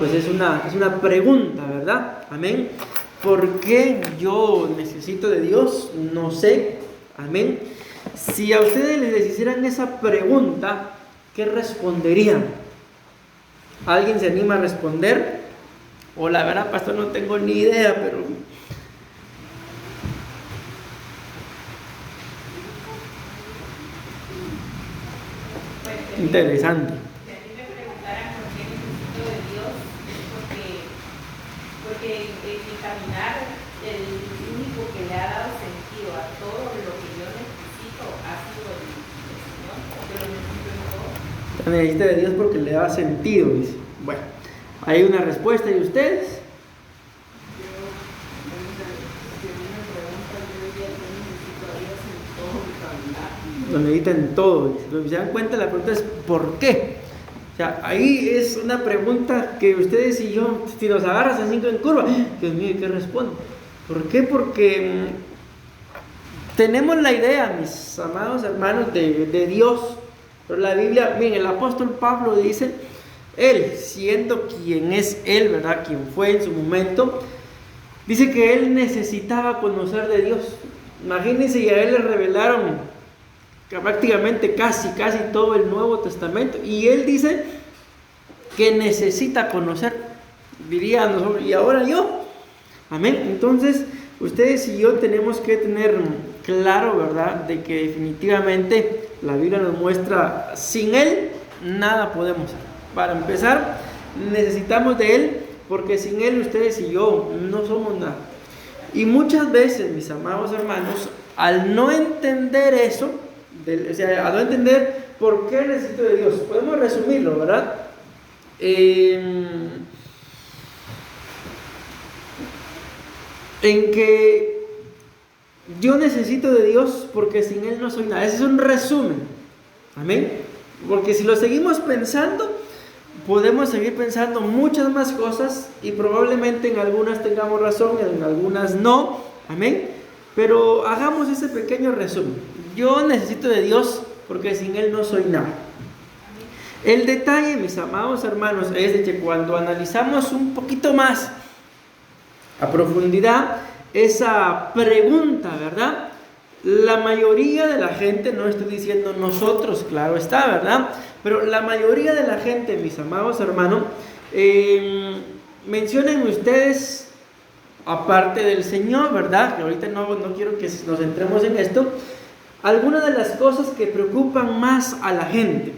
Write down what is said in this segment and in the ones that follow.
Pues es una pregunta, ¿verdad? Amén. ¿Por qué yo necesito de Dios? No sé. Amén. Si a ustedes les hicieran esa pregunta, ¿qué responderían? ¿Alguien se anima a responder? O la verdad, pastor, no tengo ni idea, pero... Interesante. Si a mí me preguntaran por qué necesito de Dios, es porque mi caminar, el único que le ha dado sentido a todo lo que yo necesito ha sido el Señor, porque lo necesito en todo. Necesita de Dios porque le da sentido, dice. Bueno, hay una respuesta. ¿Y ustedes? Lo necesita en todo. Lo que se dan cuenta, la pregunta es ¿por qué? O sea, ahí es una pregunta que ustedes y yo, si nos agarras así en curva, Dios mío, ¿qué responde? ¿Por qué? Porque tenemos la idea, mis amados hermanos, de Dios. Pero la Biblia, miren, el apóstol Pablo dice, él, siendo quien es él, ¿verdad? Quien fue en su momento, dice que él necesitaba conocer de Dios. Imagínense, y a él le revelaron prácticamente casi todo el Nuevo Testamento, y él dice que necesita conocer, diría nosotros, y ahora yo, amén. Entonces ustedes y yo tenemos que tener claro, ¿verdad?, de que definitivamente la Biblia nos muestra, sin él nada podemos hacer. Para empezar, necesitamos de él, porque sin él ustedes y yo no somos nada. Y muchas veces, mis amados hermanos, al no entender eso, o sea, a no entender por qué necesito de Dios, podemos resumirlo, ¿verdad? En que yo necesito de Dios porque sin él no soy nada. Ese es un resumen, amén. Porque si lo seguimos pensando, podemos seguir pensando muchas más cosas, y probablemente en algunas tengamos razón, en algunas no, amén. Pero hagamos ese pequeño resumen. Yo necesito de Dios porque sin él no soy nada. El detalle, mis amados hermanos, es de que cuando analizamos un poquito más a profundidad esa pregunta, ¿verdad? La mayoría de la gente, no estoy diciendo nosotros, claro está, ¿verdad? Pero la mayoría de la gente, mis amados hermanos, mencionen ustedes, aparte del Señor, ¿verdad? Que ahorita no quiero que nos centremos en esto, algunas de las cosas que preocupan más a la gente.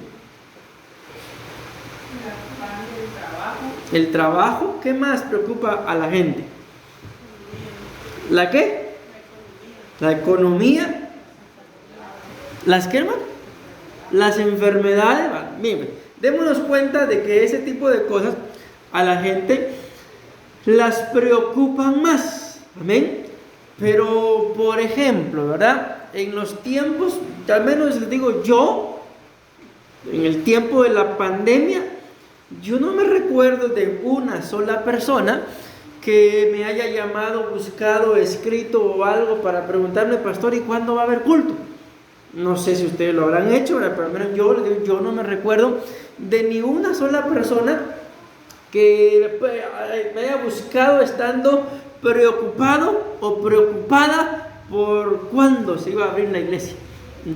El trabajo, ¿qué más preocupa a la gente? ¿La qué? La economía. ¿Las qué, hermano? Las enfermedades. Miren, démonos cuenta de que ese tipo de cosas a la gente las preocupan más. Amén. Pero, por ejemplo, ¿verdad? En los tiempos, al menos les digo yo, en el tiempo de la pandemia, yo no me recuerdo de una sola persona que me haya llamado, buscado, escrito o algo para preguntarme, pastor, ¿y cuándo va a haber culto? No sé si ustedes lo habrán hecho, pero al menos yo no me recuerdo de ni una sola persona que me haya buscado estando preocupado o preocupada por cuándo se iba a abrir la iglesia.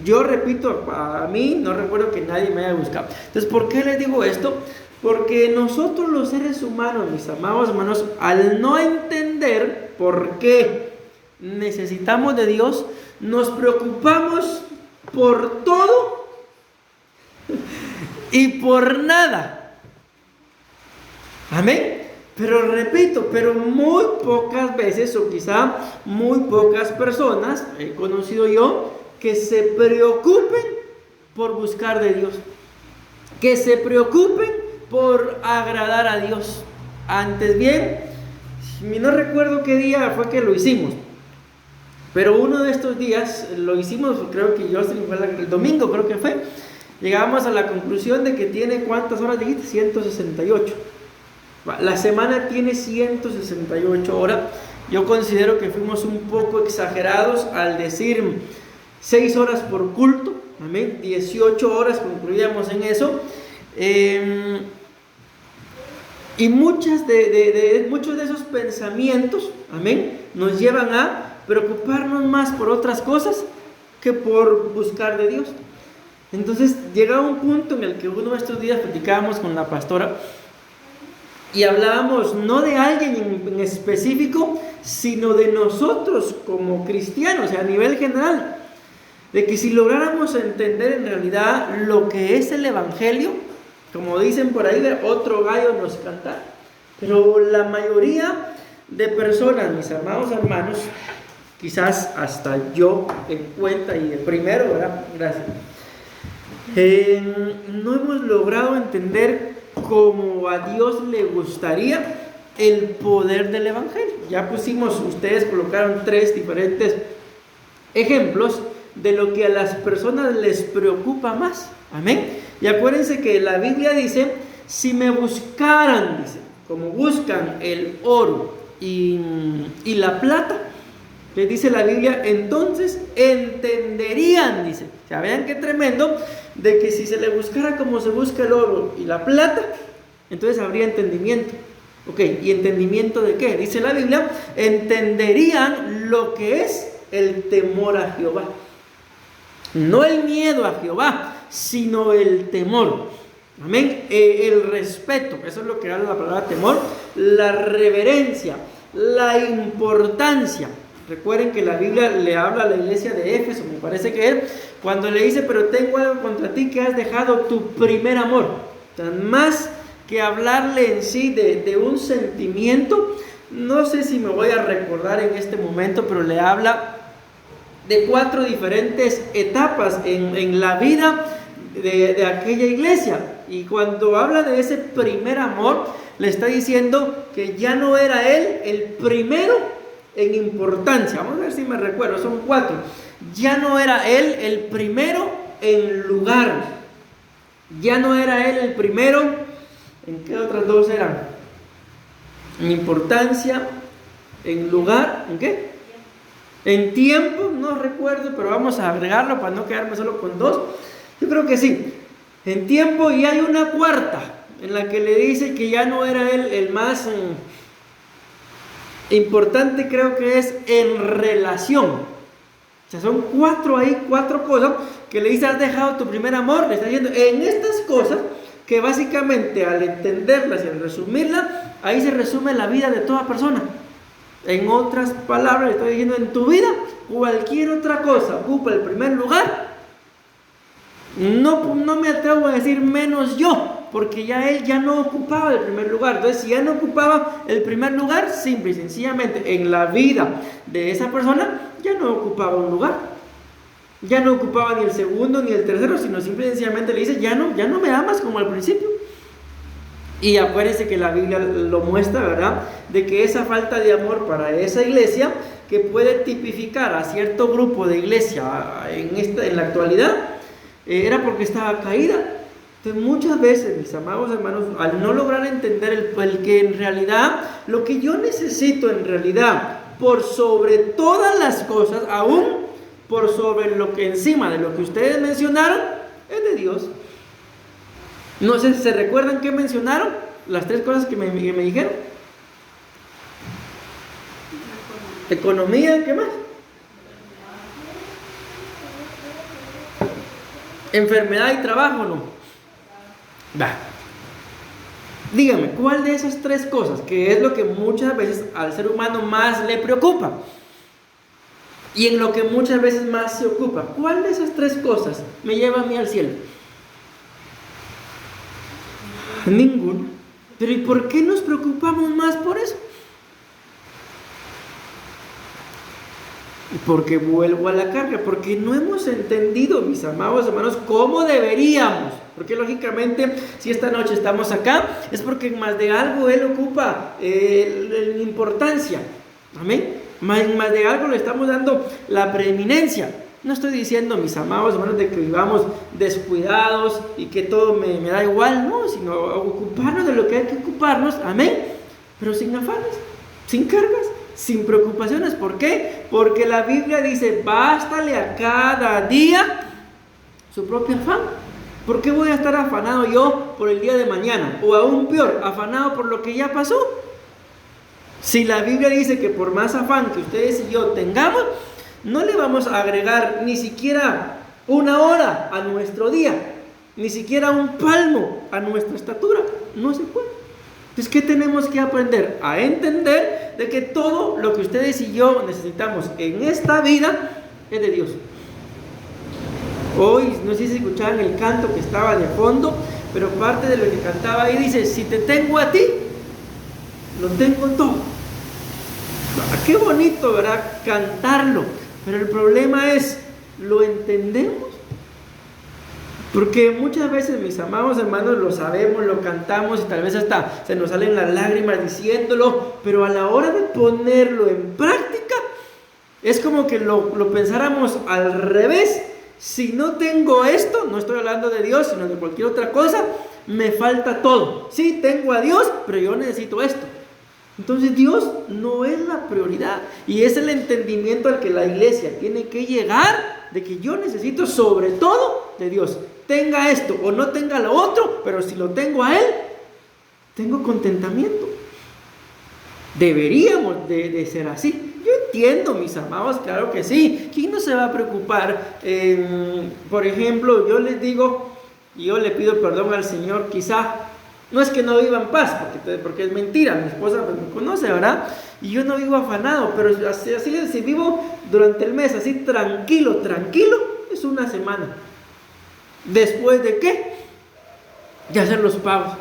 Yo repito, a mí no recuerdo que nadie me haya buscado. Entonces, ¿por qué les digo esto? Porque nosotros los seres humanos, mis amados hermanos, al no entender por qué necesitamos de Dios, nos preocupamos por todo y por nada. Amén. Pero repito, pero muy pocas veces, o quizá muy pocas personas, he conocido yo, que se preocupen por buscar de Dios, que se preocupen por agradar a Dios. Antes bien, no recuerdo qué día fue que lo hicimos, pero uno de estos días lo hicimos, creo que el domingo creo que fue, llegamos a la conclusión de que tiene, ¿cuántas horas dijiste? 168. La semana tiene 168 horas. Yo considero que fuimos un poco exagerados al decir 6 horas por culto, amén, 18 horas concluíamos en eso. Y muchos de esos pensamientos, amén, nos llevan a preocuparnos más por otras cosas que por buscar de Dios. Entonces llega un punto en el que uno de estos días platicábamos con la pastora y hablábamos no de alguien en específico, sino de nosotros como cristianos, a nivel general, de que si lográramos entender en realidad lo que es el Evangelio, como dicen por ahí, otro gallo nos cantará. Pero la mayoría de personas, mis amados hermanos, quizás hasta yo en cuenta y el primero, ¿verdad? Gracias. No hemos logrado entender como a Dios le gustaría el poder del Evangelio. Ya pusimos, ustedes colocaron 3 diferentes ejemplos de lo que a las personas les preocupa más. Amén. Y acuérdense que la Biblia dice, si me buscaran, dice, como buscan el oro y la plata, les dice la Biblia, entonces entenderían, dice. O sea, vean qué tremendo, de que si se le buscara como se busca el oro y la plata, entonces habría entendimiento. Ok, ¿y entendimiento de qué? Dice la Biblia, entenderían lo que es el temor a Jehová. No el miedo a Jehová, sino el temor. Amén. El respeto, eso es lo que habla la palabra temor, la reverencia, la importancia. Recuerden que la Biblia le habla a la iglesia de Éfeso, me parece que es, cuando le dice, pero tengo algo contra ti, que has dejado tu primer amor. Tan más que hablarle en sí de un sentimiento, no sé si me voy a recordar en este momento, pero le habla de 4 diferentes etapas en la vida de aquella iglesia. Y cuando habla de ese primer amor, le está diciendo que ya no era él el primero en importancia. Vamos a ver si me recuerdo, son 4. Ya no era él el primero en lugar. Ya no era él el primero. ¿En qué otras 2 eran? En importancia, en lugar, ¿en qué? En tiempo, no recuerdo, pero vamos a agregarlo para no quedarme solo con 2. Yo creo que sí. En tiempo, y hay una 4 en la que le dice que ya no era él el más importante, creo que es en relación. O sea, son 4 ahí, 4 cosas que le dice, has dejado tu primer amor. Le está diciendo, en estas cosas, que básicamente al entenderlas y al resumirlas, ahí se resume la vida de toda persona. En otras palabras, le estoy diciendo, en tu vida, cualquier otra cosa ocupa el primer lugar. No me atrevo a decir menos yo, porque ya él ya no ocupaba el primer lugar. Entonces, si ya no ocupaba el primer lugar, simple y sencillamente en la vida de esa persona, ya no ocupaba un lugar. Ya no ocupaba ni el segundo ni el tercero, sino simple y sencillamente le dice, ya no me amas como al principio. Y acuérdense que la Biblia lo muestra, ¿verdad? De que esa falta de amor para esa iglesia, que puede tipificar a cierto grupo de iglesia en la actualidad, era porque estaba caída. Entonces muchas veces, mis amados hermanos, al no lograr entender el que en realidad lo que yo necesito en realidad, por sobre todas las cosas, aún por sobre lo que encima de lo que ustedes mencionaron, es de Dios. No sé si se recuerdan qué mencionaron, las 3 cosas que me dijeron. Economía, ¿qué más? Enfermedad y trabajo, ¿no? Va. Dígame, ¿cuál de esas 3 cosas, que es lo que muchas veces al ser humano más le preocupa y en lo que muchas veces más se ocupa, cuál de esas 3 cosas me lleva a mí al cielo? Ninguna. Pero ¿y por qué nos preocupamos más por eso? Porque vuelvo a la carga, porque no hemos entendido, mis amados hermanos, cómo deberíamos. Porque lógicamente, si esta noche estamos acá, es porque más de algo Él ocupa importancia. Amén. Más de algo le estamos dando la preeminencia. No estoy diciendo, mis amados hermanos, de que vivamos descuidados y que todo me da igual, no, sino ocuparnos de lo que hay que ocuparnos, amén, pero sin afanes, sin cargas, sin preocupaciones. ¿Por qué? Porque la Biblia dice, bástale a cada día su propio afán. ¿Por qué voy a estar afanado yo por el día de mañana? O aún peor, afanado por lo que ya pasó. Si la Biblia dice que por más afán que ustedes y yo tengamos, no le vamos a agregar ni siquiera una hora a nuestro día, ni siquiera un palmo a nuestra estatura. No se puede. Entonces, ¿qué tenemos que aprender? A entender de que todo lo que ustedes y yo necesitamos en esta vida es de Dios. Hoy, no sé si escuchaban el canto que estaba de fondo, pero parte de lo que cantaba ahí dice: si te tengo a ti, lo tengo todo. Qué bonito, ¿verdad? Cantarlo. Pero el problema es, ¿lo entendemos? Porque muchas veces, mis amados hermanos, lo sabemos, lo cantamos y tal vez hasta se nos salen las lágrimas diciéndolo, pero a la hora de ponerlo en práctica, es como que lo pensáramos al revés. Si no tengo esto, no estoy hablando de Dios, sino de cualquier otra cosa, me falta todo. Sí, tengo a Dios, pero yo necesito esto. Entonces Dios no es la prioridad, y es el entendimiento al que la iglesia tiene que llegar, de que yo necesito sobre todo de Dios. Tenga esto o no tenga lo otro, pero si lo tengo a Él, tengo contentamiento. Deberíamos de ser así. Yo entiendo, mis amados, claro que sí. ¿Quién no se va a preocupar? Por ejemplo, yo les digo, y yo le pido perdón al Señor, quizá, no es que no viva en paz, porque es mentira, mi esposa pues me conoce, ¿verdad? Y yo no vivo afanado, pero así si vivo durante el mes, así tranquilo, es una semana. ¿Después de qué? De hacer los pagos.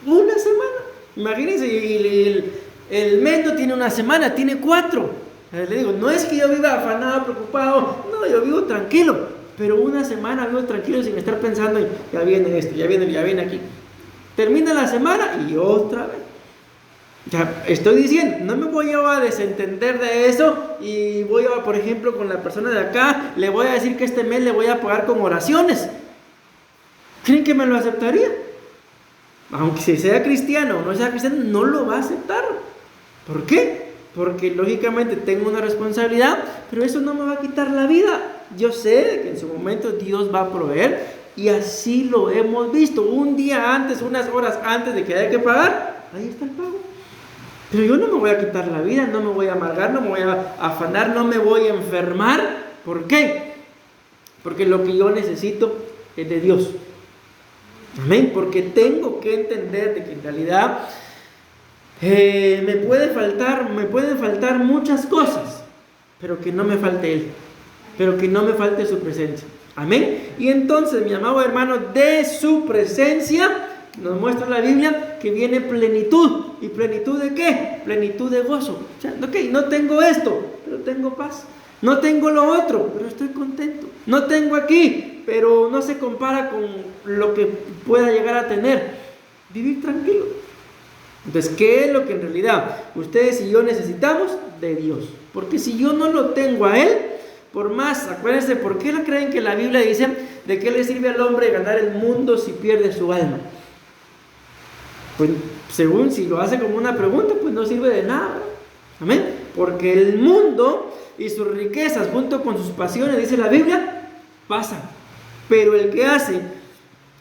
Una semana. Imagínense, el mes no tiene una semana, tiene 4. Le digo, no es que yo viva afanado, preocupado, no, yo vivo tranquilo, pero una semana vivo tranquilo sin estar pensando, ya viene esto, ya viene aquí. Termina la semana y otra vez. Ya estoy diciendo, no me voy a desentender de eso y voy a, por ejemplo, con la persona de acá, le voy a decir que este mes le voy a pagar con oraciones. ¿Creen que me lo aceptaría? Aunque si sea cristiano o no sea cristiano, no lo va a aceptar. ¿Por qué? Porque lógicamente tengo una responsabilidad, pero eso no me va a quitar la vida. Yo sé que en su momento Dios va a proveer, y así lo hemos visto. Un día antes, unas horas antes de que haya que pagar, ahí está el pago. Pero yo no me voy a quitar la vida, no me voy a amargar, no me voy a afanar, no me voy a enfermar. ¿Por qué? Porque lo que yo necesito es de Dios. Amén. Porque tengo que entender de que en realidad me pueden faltar muchas cosas, pero que no me falte Él, pero que no me falte su presencia. Amén. Y entonces, mi amado hermano, de su presencia nos muestra la Biblia que viene plenitud. ¿Y plenitud de qué? Plenitud de gozo. O sea, ok, no tengo esto, pero tengo paz. No tengo lo otro, pero estoy contento. No tengo aquí, pero no se compara con lo que pueda llegar a tener. Vivir tranquilo. Entonces, ¿qué es lo que en realidad ustedes y yo necesitamos? De Dios. Porque si yo no lo tengo a Él, por más, acuérdense, ¿por qué no creen que la Biblia dice de qué le sirve al hombre ganar el mundo si pierde su alma? Pues según si lo hace como una pregunta, pues no sirve de nada. Amén. Porque el mundo y sus riquezas junto con sus pasiones, dice la Biblia, pasan. Pero el que hace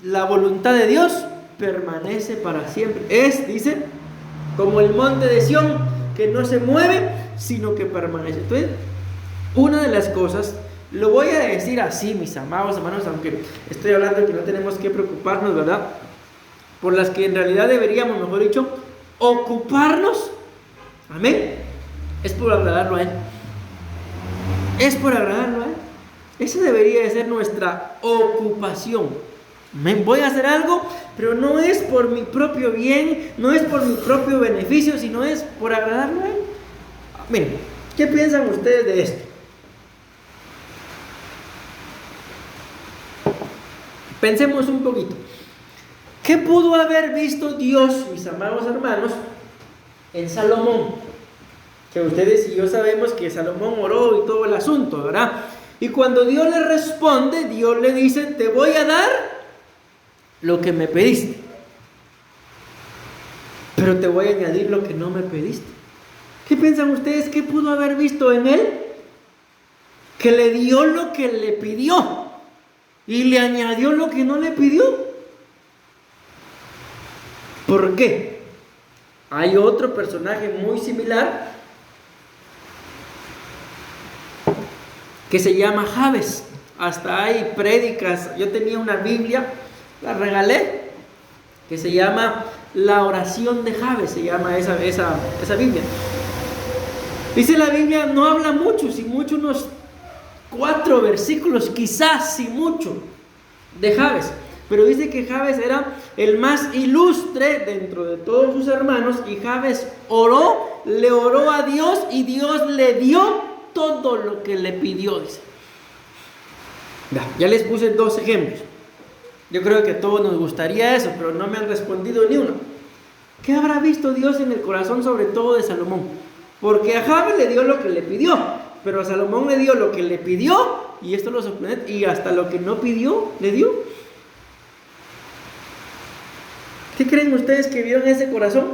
la voluntad de Dios permanece para siempre. Dice, como el monte de Sión, que no se mueve, sino que permanece. Entonces, una de las cosas, lo voy a decir así, mis amados hermanos, aunque estoy hablando de que no tenemos que preocuparnos, ¿verdad? Por las que en realidad deberíamos, mejor dicho, ocuparnos. Amén. Es por agradarlo a Él. Es por agradarlo a Él. Esa debería de ser nuestra ocupación. Amén. Voy a hacer algo, pero no es por mi propio bien, no es por mi propio beneficio, sino es por agradarlo a Él. Miren, ¿qué piensan ustedes de esto? Pensemos un poquito. ¿Qué pudo haber visto Dios, mis amados hermanos, en Salomón? Que ustedes y yo sabemos que Salomón oró y todo el asunto, ¿verdad? Y cuando Dios le responde, Dios le dice, te voy a dar lo que me pediste, pero te voy a añadir lo que no me pediste. ¿Qué piensan ustedes? ¿Qué pudo haber visto en él? Que le dio lo que le pidió. y le añadió lo que no le pidió. ¿Por qué? Hay otro personaje muy similar que se llama Jabes. Hasta hay prédicas. Yo tenía una Biblia, la regalé, que se llama La oración de Jabes, se llama esa Biblia. Dice la Biblia, no habla mucho, si mucho unos 4 versículos, quizás si mucho, de Jabes. Pero dice que Jabes era el más ilustre dentro de todos sus hermanos, y Jabes le oró a Dios, y Dios le dio todo lo que le pidió, dice. Ya les puse 2 ejemplos. Yo creo que a todos nos gustaría eso, pero no me han respondido ni uno. ¿Qué habrá visto Dios en el corazón, sobre todo de Salomón? Porque a Jabes le dio lo que le pidió, pero a Salomón le dio lo que le pidió, y esto lo sorprende, y hasta lo que no pidió, le dio. ¿Qué creen ustedes que vieron ese corazón?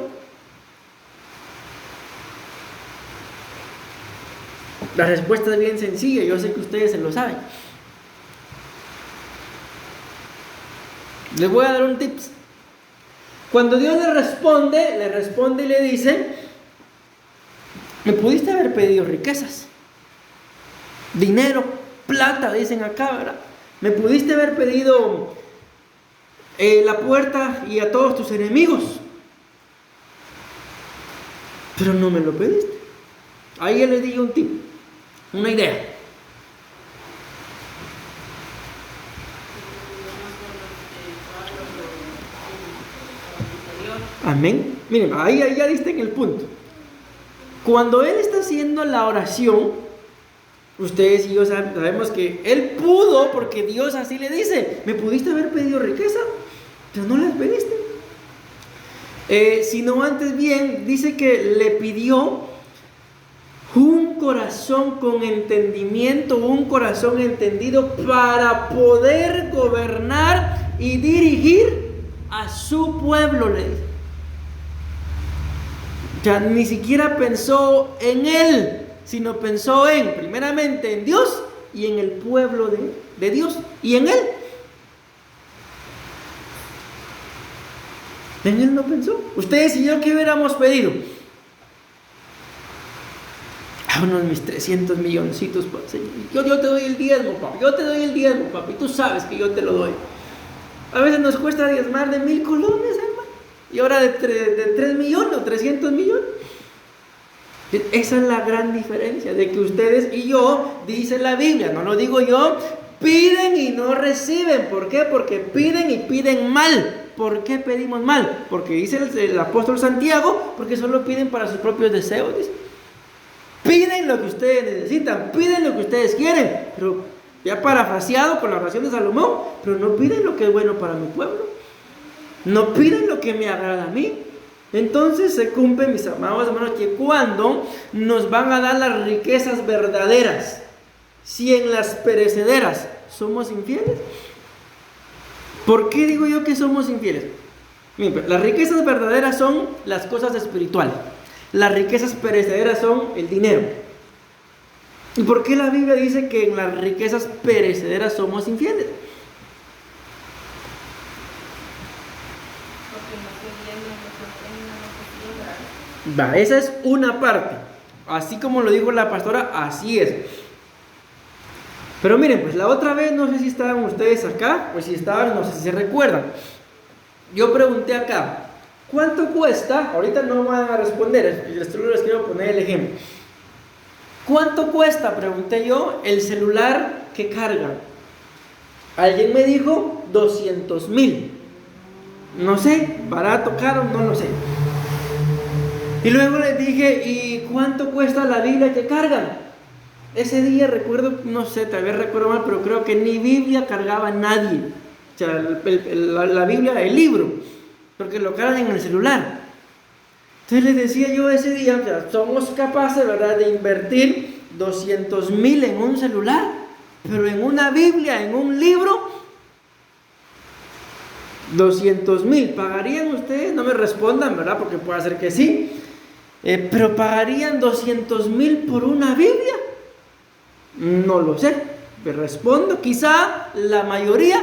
La respuesta es bien sencilla, yo sé que ustedes se lo saben. Les voy a dar un tips. Cuando Dios le responde y le dice: me pudiste haber pedido riquezas, dinero, plata, dicen acá, ¿verdad? Me pudiste haber pedido la puerta y a todos tus enemigos, pero no me lo pediste. Ahí yo les di un tip, una idea. Amén. Miren, ahí ya diste en el punto. Cuando él está haciendo la oración, ustedes y yo sabemos que él pudo, porque Dios así le dice: me pudiste haber pedido riqueza, pero no las pediste. Sino antes bien, dice que le pidió un corazón con entendimiento, un corazón entendido para poder gobernar y dirigir a su pueblo, le dice. O sea, ni siquiera pensó en él, sino pensó primeramente en Dios y en el pueblo de Dios y en él. En él no pensó. Ustedes y yo, ¿qué hubiéramos pedido? Unos mis 300 milloncitos, Señor. Yo te doy el diezmo, papi. Yo te doy el diezmo, papi. Tú sabes que yo te lo doy. A veces nos cuesta diezmar de 1,000 colones, hermano. Y ahora de 3 millones o 300 millones. Esa es la gran diferencia, de que ustedes y yo, dice la Biblia, no lo digo yo, piden y no reciben. ¿Por qué? Porque piden y piden mal. ¿Por qué pedimos mal? Porque dice el apóstol Santiago, porque solo piden para sus propios deseos, dice. Piden lo que ustedes necesitan, piden lo que ustedes quieren, pero ya parafraseado con la oración de Salomón, pero no piden lo que es bueno para mi pueblo, no piden lo que me agrada a mí. Entonces se cumple, mis amados hermanos, que cuando nos van a dar las riquezas verdaderas, si en las perecederas somos infieles. ¿Por qué digo yo que somos infieles? Miren, las riquezas verdaderas son las cosas espirituales. Las riquezas perecederas son el dinero. ¿Y por qué la Biblia dice que en las riquezas perecederas somos infieles? Esa es una parte. Así como lo dijo la pastora, así es. Pero miren, pues la otra vez, no sé si estaban ustedes acá, pues si estaban, no sé si se recuerdan. Yo pregunté acá: ¿cuánto cuesta? Ahorita no me van a responder, les quiero poner el ejemplo. ¿Cuánto cuesta? Pregunté yo, el celular que carga. Alguien me dijo 200,000. No sé, barato, caro, no lo sé. Y luego les dije: ¿y cuánto cuesta la Biblia que cargan? Ese día recuerdo, no sé, tal vez recuerdo mal, pero creo que ni Biblia cargaba nadie. O sea, la Biblia, el libro, porque lo cargan en el celular. Entonces les decía yo ese día: o sea, somos capaces, ¿verdad?, de invertir 200,000 en un celular, pero en una Biblia, en un libro, 200,000. ¿Pagarían ustedes? No me respondan, ¿verdad?, porque puede ser que sí. Pero ¿pagarían 200,000 por una Biblia? No lo sé. Pues respondo, quizá la mayoría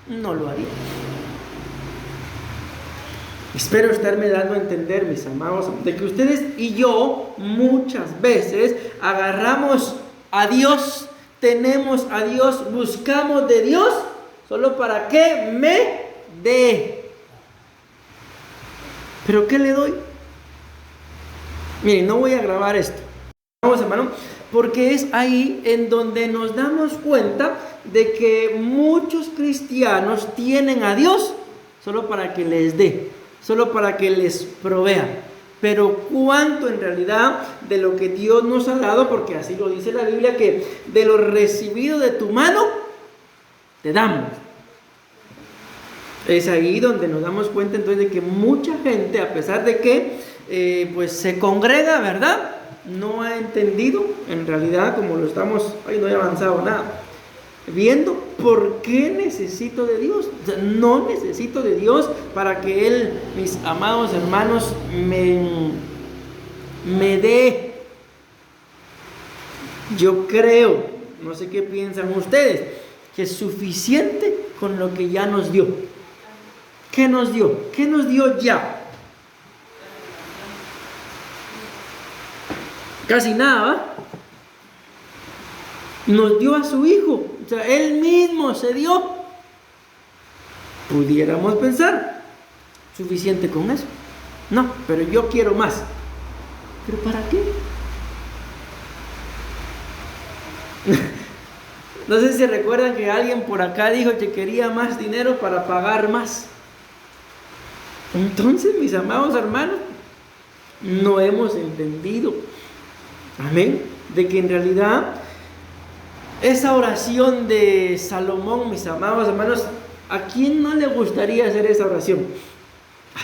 no lo haría. Espero estarme dando a entender, mis amados, de que ustedes y yo muchas veces agarramos a Dios, tenemos a Dios, buscamos de Dios, solo para que me dé. ¿Pero qué le doy? Miren, no voy a grabar esto, vamos, hermano, porque es ahí en donde nos damos cuenta de que muchos cristianos tienen a Dios solo para que les dé, solo para que les provea. Pero cuánto en realidad de lo que Dios nos ha dado, porque así lo dice la Biblia, que de lo recibido de tu mano te damos. Es ahí donde nos damos cuenta entonces de que mucha gente, a pesar de que pues se congrega, ¿verdad?, no ha entendido en realidad, como lo estamos, no he avanzado nada, viendo por qué necesito de Dios. O sea, no necesito de Dios para que Él, mis amados hermanos, me dé. Yo creo, no sé qué piensan ustedes, que es suficiente con lo que ya nos dio. ¿Qué nos dio? ¿Qué nos dio ya? Casi nada, ¿va? Nos dio a su Hijo, o sea, Él mismo se dio. Pudiéramos pensar, suficiente con eso. No, pero yo quiero más. ¿Pero para qué? No sé si recuerdan que alguien por acá dijo que quería más dinero para pagar más. Entonces, mis amados hermanos, no hemos entendido, amén, de que en realidad esa oración de Salomón, mis amados hermanos, ¿a quién no le gustaría hacer esa oración?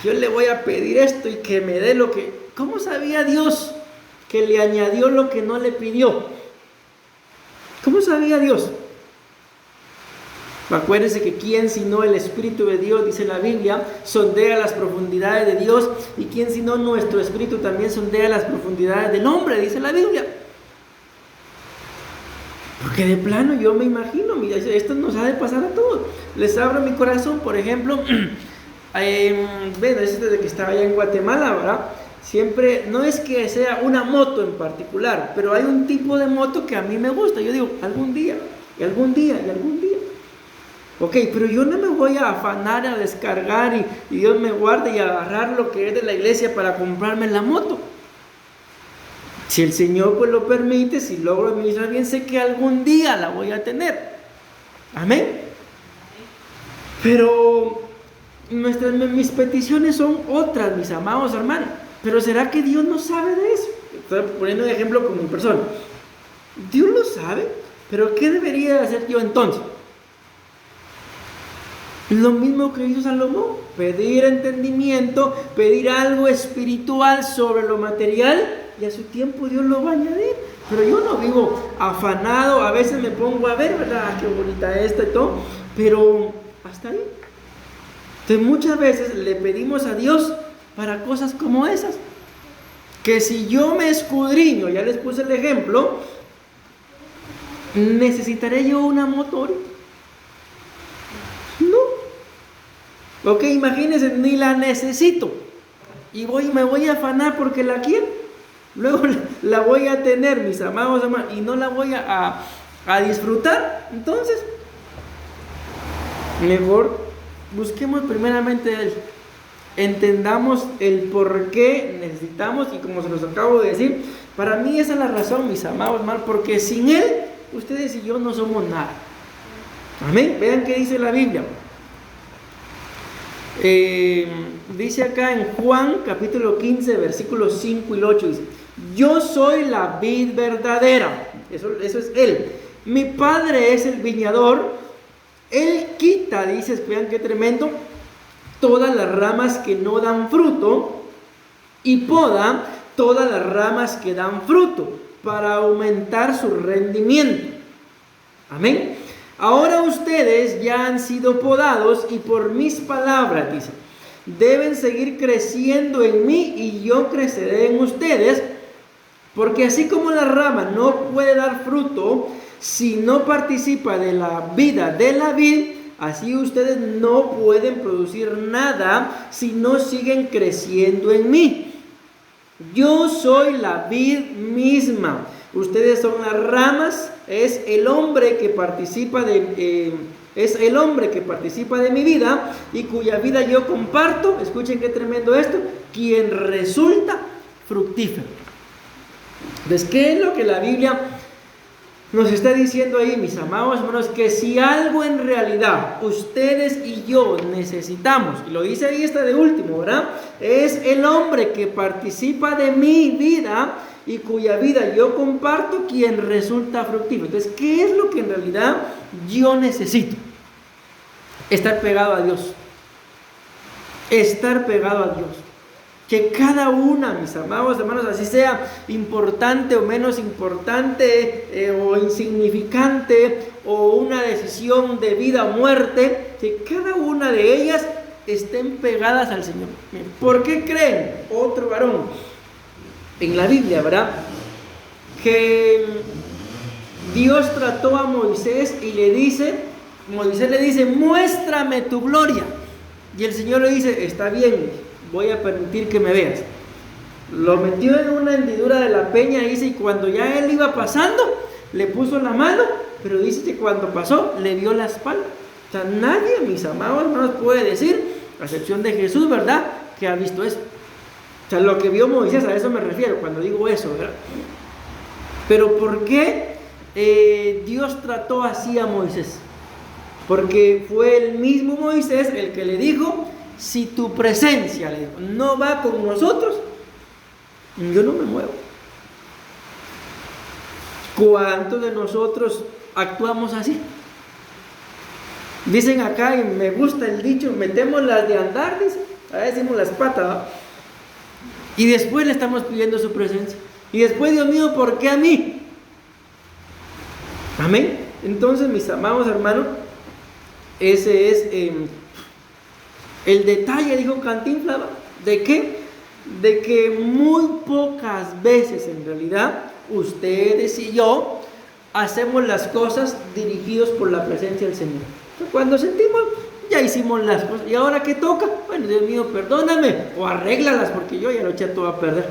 Yo le voy a pedir esto y que me dé lo que... ¿Cómo sabía Dios que le añadió lo que no le pidió? ¿Cómo sabía Dios? Acuérdense que quién sino el Espíritu de Dios, dice la Biblia, sondea las profundidades de Dios, y quién sino nuestro Espíritu también sondea las profundidades del hombre, dice la Biblia. Porque de plano yo me imagino, mira, esto nos ha de pasar a todos. Les abro mi corazón, por ejemplo, es desde que estaba allá en Guatemala, ¿verdad? Siempre, no es que sea una moto en particular, pero hay un tipo de moto que a mí me gusta. Yo digo, algún día, y algún día, y algún día. Ok, pero yo no me voy a afanar a descargar y Dios me guarde y agarrar lo que es de la iglesia para comprarme la moto. Si el Señor pues lo permite, si logro administrar bien, sé que algún día la voy a tener. Amén. Pero mis peticiones son otras, mis amados hermanos. Pero ¿será que Dios no sabe de eso? Estoy poniendo un ejemplo con mi persona. Dios lo sabe, pero ¿qué debería hacer yo entonces? Lo mismo que hizo Salomón, pedir entendimiento, pedir algo espiritual sobre lo material, y a su tiempo Dios lo va a añadir. Pero yo no vivo afanado, a veces me pongo a ver, ¿verdad? Qué bonita esta y todo, pero hasta ahí. Entonces muchas veces le pedimos a Dios para cosas como esas, que si yo me escudriño, ya les puse el ejemplo, ¿necesitaré yo una moto ahorita? No. Ok, imagínense, ni la necesito y me voy a afanar porque la quiero. Luego la voy a tener, mis amados hermanos, y no la voy a disfrutar. Entonces, mejor busquemos primeramente a Él. Entendamos el por qué necesitamos, y como se los acabo de decir, para mí esa es la razón, mis amados hermanos, porque sin Él, ustedes y yo no somos nada. Amén. Vean qué dice la Biblia. Dice acá en Juan capítulo 15 versículos 5 y 8, dice: yo soy la vid verdadera, eso es Él, mi Padre es el viñador, Él quita, dice, vean qué tremendo, todas las ramas que no dan fruto, y poda todas las ramas que dan fruto, para aumentar su rendimiento. Amén. Ahora ustedes ya han sido podados y por mis palabras, dice, deben seguir creciendo en mí y yo creceré en ustedes. Porque así como la rama no puede dar fruto si no participa de la vida de la vid, así ustedes no pueden producir nada si no siguen creciendo en mí. Yo soy la vid misma. Ustedes son las ramas. Es el hombre que participa de mi vida y cuya vida yo comparto. Escuchen qué tremendo esto. Quien resulta fructífero. Entonces, ¿qué es lo que la Biblia nos está diciendo ahí, mis amados hermanos? Que si algo en realidad ustedes y yo necesitamos, y lo dice ahí de último, ¿verdad? Es el hombre que participa de mi vida y cuya vida yo comparto, quien resulta fructífero. Entonces, ¿qué es lo que en realidad yo necesito? Estar pegado a Dios. Estar pegado a Dios. Que cada una, mis amados hermanos, así sea importante o menos importante, o insignificante, o una decisión de vida o muerte, que cada una de ellas estén pegadas al Señor. ¿Por qué creen? Otro varón en la Biblia, ¿verdad? Que Dios trató a Moisés y Moisés le dice, muéstrame tu gloria. Y el Señor le dice, está bien, voy a permitir que me veas. Lo metió en una hendidura de la peña, dice, y cuando ya él iba pasando, le puso la mano, pero dice que cuando pasó, le dio la espalda. O sea, nadie, mis amados hermanos, puede decir, a excepción de Jesús, ¿verdad?, que ha visto eso. O sea, lo que vio Moisés, a eso me refiero cuando digo eso, ¿verdad? Pero ¿por qué Dios trató así a Moisés? Porque fue el mismo Moisés el que le dijo, si tu presencia, le dijo, no va con nosotros, yo no me muevo. ¿Cuántos de nosotros actuamos así? Dicen acá, y me gusta el dicho, metemos las de andar, dice, a veces decimos las patas, ¿no? Y después le estamos pidiendo su presencia. Y después, Dios mío, ¿por qué a mí? Amén. Entonces, mis amados hermanos, ese es el detalle, dijo Cantinflas, ¿de qué? De que muy pocas veces en realidad ustedes y yo hacemos las cosas dirigidos por la presencia del Señor. Entonces, cuando sentimos, ya hicimos las cosas, ¿y ahora qué toca? Bueno, Dios mío, perdóname, o arréglalas porque yo ya lo eché todo a perder.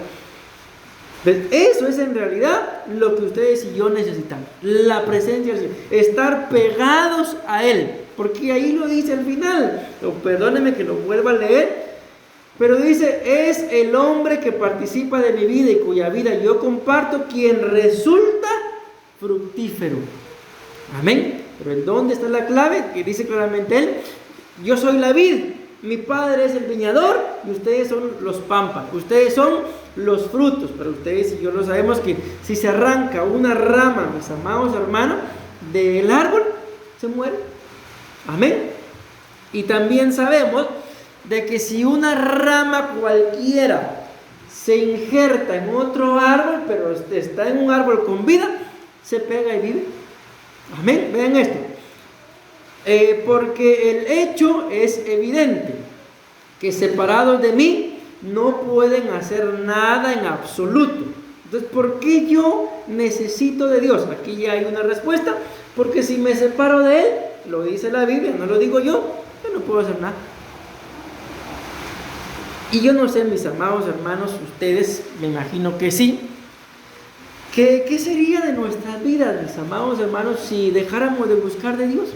¿Ves? Eso es en realidad lo que ustedes y yo necesitamos, la presencia del Señor, estar pegados a Él, porque ahí lo dice al final, perdóneme que lo vuelva a leer, pero dice, es el hombre que participa de mi vida y cuya vida yo comparto, quien resulta fructífero. Amén. Pero ¿en dónde está la clave? Que dice claramente él, yo soy la vid, mi padre es el viñador y ustedes son los pámpanos, ustedes son los frutos. Pero ustedes y yo lo sabemos que si se arranca una rama, mis amados hermanos, del árbol, se muere. Amén. Y también sabemos de que si una rama cualquiera se injerta en otro árbol, pero está en un árbol con vida, se pega y vive. Amén. Vean esto. Porque el hecho es evidente, que separados de mí no pueden hacer nada en absoluto. Entonces, ¿por qué yo necesito de Dios? Aquí ya hay una respuesta. Porque si me separo de Él, lo dice la Biblia, no lo digo yo no puedo hacer nada. Y yo no sé, mis amados hermanos, ustedes me imagino que sí. ¿Qué sería de nuestras vidas, mis amados hermanos, si dejáramos de buscar de Dios?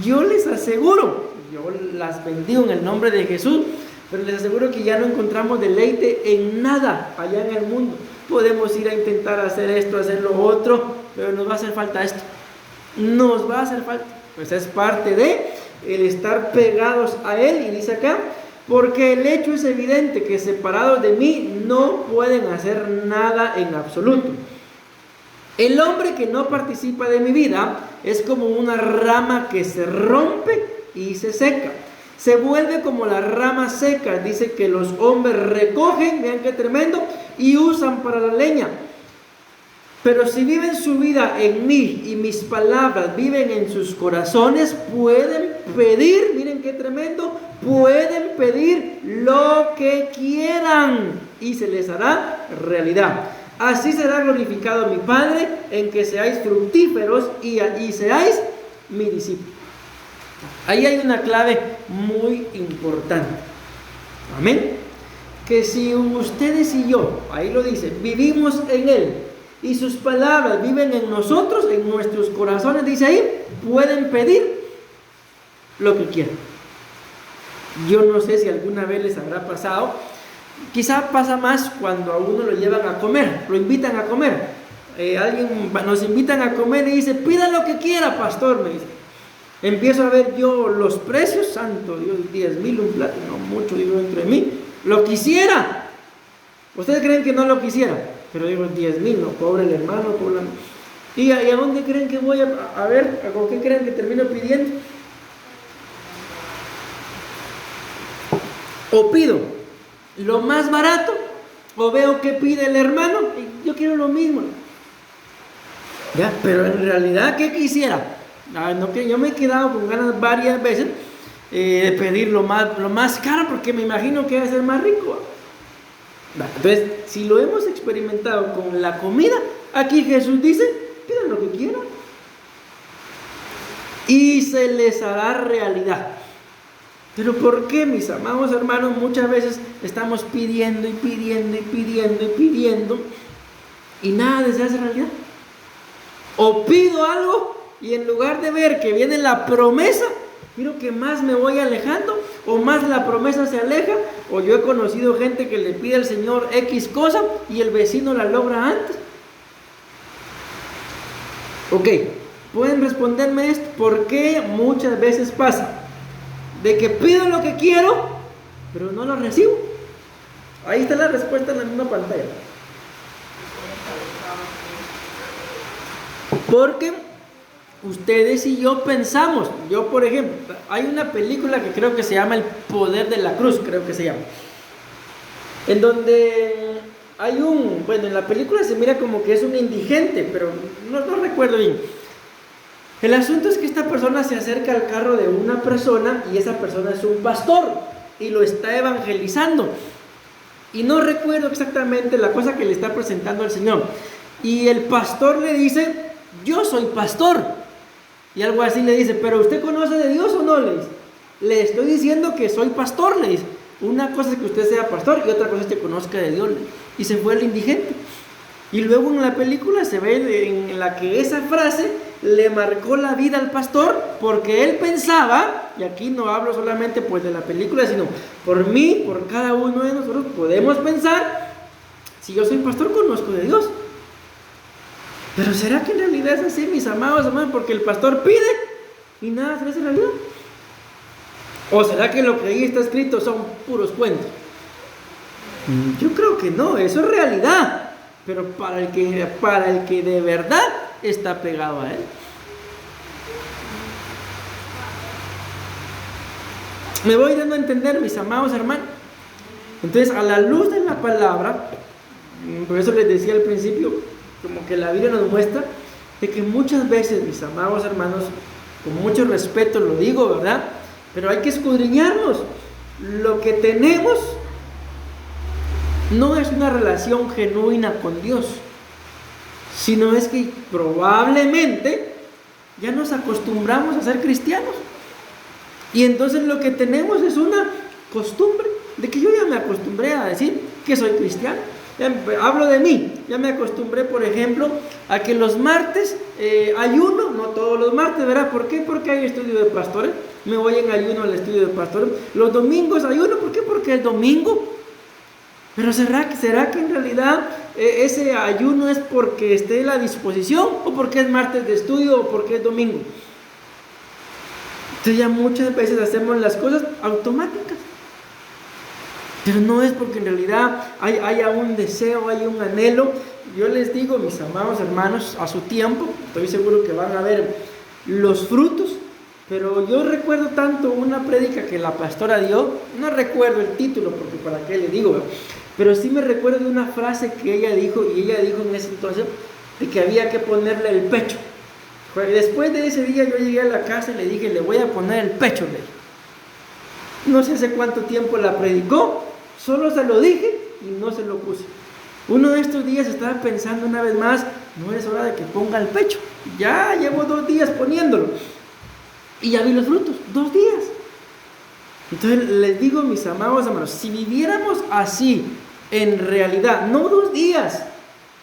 Yo les aseguro, yo las bendigo en el nombre de Jesús, pero les aseguro que ya no encontramos deleite en nada allá en el mundo. Podemos ir a intentar hacer esto, hacer lo otro, pero nos va a hacer falta esto. Nos va a hacer falta. Pues es parte de el estar pegados a Él. Y dice acá, porque el hecho es evidente que separados de mí no pueden hacer nada en absoluto. El hombre que no participa de mi vida es como una rama que se rompe y se seca. Se vuelve como las ramas secas, dice que los hombres recogen, vean qué tremendo, y usan para la leña. Pero si viven su vida en mí y mis palabras viven en sus corazones, pueden pedir, miren qué tremendo, pueden pedir lo que quieran y se les hará realidad. así será glorificado mi Padre, en que seáis fructíferos y seáis mi discípulo. Ahí hay una clave muy importante. Amén. Que si ustedes y yo, ahí lo dice, vivimos en Él y sus palabras viven en nosotros, en nuestros corazones, dice ahí, pueden pedir lo que quieran. Yo no sé si alguna vez les habrá pasado, quizá pasa más cuando a uno lo llevan a comer, lo invitan a comer. Nos invitan a comer y dice, pida lo que quiera, pastor, me dice. Empiezo a ver yo los precios, santo Dios, 10,000 un plato, no mucho, digo entre mí, lo quisiera. Ustedes creen que no lo quisiera, pero digo 10,000, no, pobre el hermano, pobre la... ¿Y a dónde creen que voy a ver? ¿Con qué creen que termino pidiendo? O pido lo más barato, o veo que pide el hermano, y yo quiero lo mismo. Ya, pero en realidad, ¿qué quisiera? No, que yo me he quedado con ganas varias veces de pedir lo más caro, porque me imagino que va a ser más rico. Entonces, si lo hemos experimentado con la comida, aquí Jesús dice, pidan lo que quieran y se les hará realidad. Pero ¿por qué, mis amados hermanos, muchas veces estamos pidiendo y pidiendo y pidiendo y pidiendo y nada se hace realidad? O pido algo y en lugar de ver que viene la promesa, miro que más me voy alejando, o más la promesa se aleja, o yo he conocido gente que le pide al Señor X cosa y el vecino la logra antes. Ok, pueden responderme esto, ¿por qué muchas veces pasa? De que pido lo que quiero, pero no lo recibo. Ahí está la respuesta en la misma pantalla. Porque ustedes y yo pensamos, yo por ejemplo, hay una película que creo que se llama El Poder de la Cruz, creo que se llama, en donde hay bueno, en la película se mira como que es un indigente, pero no recuerdo bien. El asunto es que esta persona se acerca al carro de una persona y esa persona es un pastor y lo está evangelizando. Y no recuerdo exactamente la cosa que le está presentando al Señor. Y el pastor le dice, yo soy pastor. Y algo así le dice, ¿pero usted conoce de Dios o no? Le dice, le estoy diciendo que soy pastor, le dice. Una cosa es que usted sea pastor y otra cosa es que conozca de Dios. Y se fue el indigente. Y luego en la película se ve en la que esa frase le marcó la vida al pastor, porque él pensaba, y aquí no hablo solamente pues de la película, sino por mí, por cada uno de nosotros podemos pensar, si yo soy pastor conozco de Dios. Pero ¿será que en realidad es así, mis amados hermanos? Porque el pastor pide y nada se hace realidad. ¿O será que lo que ahí está escrito son puros cuentos? Yo creo que no, eso es realidad. Pero para el que de verdad está pegado a Él. Me voy dando a entender, mis amados hermanos. Entonces, a la luz de la palabra, por eso les decía al principio, como que la Biblia nos muestra de que muchas veces, mis amados hermanos, con mucho respeto lo digo, ¿verdad? Pero hay que escudriñarnos. Lo que tenemos no es una relación genuina con Dios, sino es que probablemente ya nos acostumbramos a ser cristianos. Y entonces lo que tenemos es una costumbre, de que yo ya me acostumbré a decir que soy cristiano. Hablo de mí, ya me acostumbré, por ejemplo, a que los martes ayuno, no todos los martes, ¿verdad? ¿Por qué? Porque hay estudio de pastores, me voy en ayuno al estudio de pastores. Los domingos ayuno, ¿por qué? Porque el domingo. Pero ¿será que en realidad ese ayuno es porque esté en la disposición, o porque es martes de estudio, o porque es domingo? Entonces ya muchas veces hacemos las cosas automáticas, pero no es porque en realidad haya un deseo, haya un anhelo. Yo les digo, mis amados hermanos, a su tiempo, estoy seguro que van a ver los frutos. Pero yo recuerdo tanto una prédica que la pastora dio, no recuerdo el título porque para qué le digo, ¿verdad? Pero sí me recuerdo de una frase que ella dijo, y ella dijo en ese entonces, de que había que ponerle el pecho. Después de ese día yo llegué a la casa y le dije, le voy a poner el pecho, le dije. No sé hace cuánto tiempo la predicó, solo se lo dije y no se lo puse. Uno de estos días estaba pensando una vez más, no es hora de que ponga el pecho. Ya llevo 2 días poniéndolo. Y ya vi los frutos, 2 días. Entonces les digo, mis amados hermanos, si viviéramos así, en realidad, no 2 días,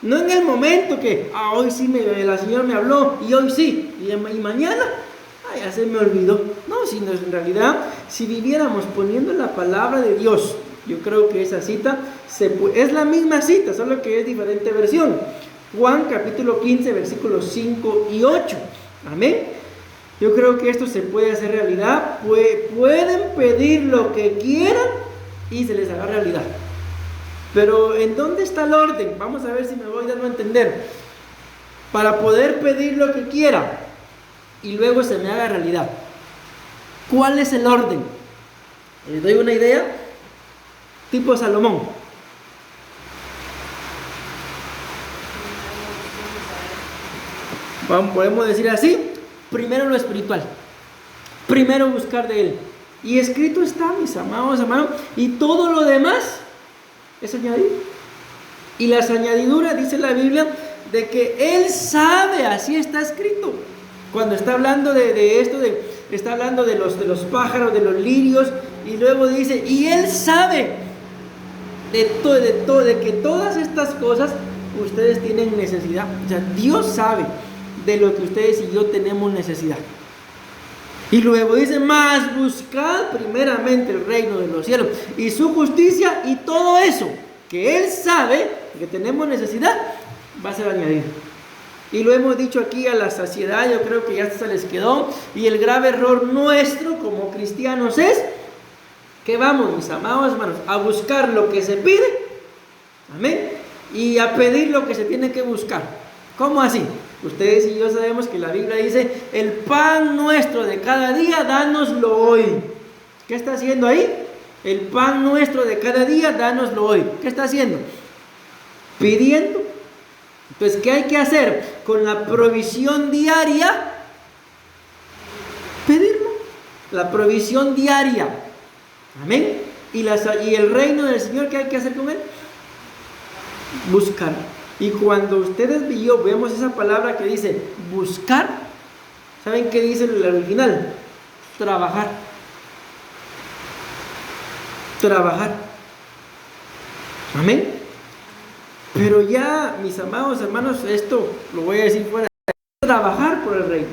no en el momento que, hoy sí la Señora me habló, y hoy sí, y mañana, ya se me olvidó. No, sino en realidad, si viviéramos poniendo la palabra de Dios, yo creo que esa cita es la misma cita, solo que es diferente versión. Juan capítulo 15, versículos 5 y 8. Amén. Yo creo que esto se puede hacer realidad. Pueden pedir lo que quieran y se les haga realidad. Pero ¿en dónde está el orden? Vamos a ver si me voy dando a entender. Para poder pedir lo que quiera y luego se me haga realidad, ¿cuál es el orden? Les doy una idea. Tipo Salomón. Podemos decir así. Primero lo espiritual, primero buscar de Él, y escrito está, mis amados hermanos, y todo lo demás es añadido. Y las añadiduras, dice la Biblia, de que Él sabe, así está escrito. Cuando está hablando de esto, está hablando de los pájaros, de los lirios, y luego dice, y Él sabe de que todas estas cosas ustedes tienen necesidad. O sea, Dios sabe de lo que ustedes y yo tenemos necesidad. Y luego dice, más buscad primeramente el reino de los cielos y su justicia, y todo eso que Él sabe que tenemos necesidad va a ser añadido. Y lo hemos dicho aquí a la saciedad, yo creo que ya se les quedó. Y el grave error nuestro como cristianos es que vamos, mis amados hermanos, a buscar lo que se pide, amén, y a pedir lo que se tiene que buscar. ¿Cómo así? Ustedes y yo sabemos que la Biblia dice, el pan nuestro de cada día, dánoslo hoy. ¿Qué está haciendo ahí? El pan nuestro de cada día, dánoslo hoy. ¿Qué está haciendo? Pidiendo. Entonces, ¿qué hay que hacer? Con la provisión diaria, pedirlo. La provisión diaria. Amén. Y el reino del Señor, ¿qué hay que hacer con Él? Buscar. Y cuando ustedes y yo vemos esa palabra que dice buscar, ¿saben qué dice el original? Trabajar. Trabajar. Amén. Pero ya, mis amados hermanos, esto lo voy a decir fuera, trabajar por el reino.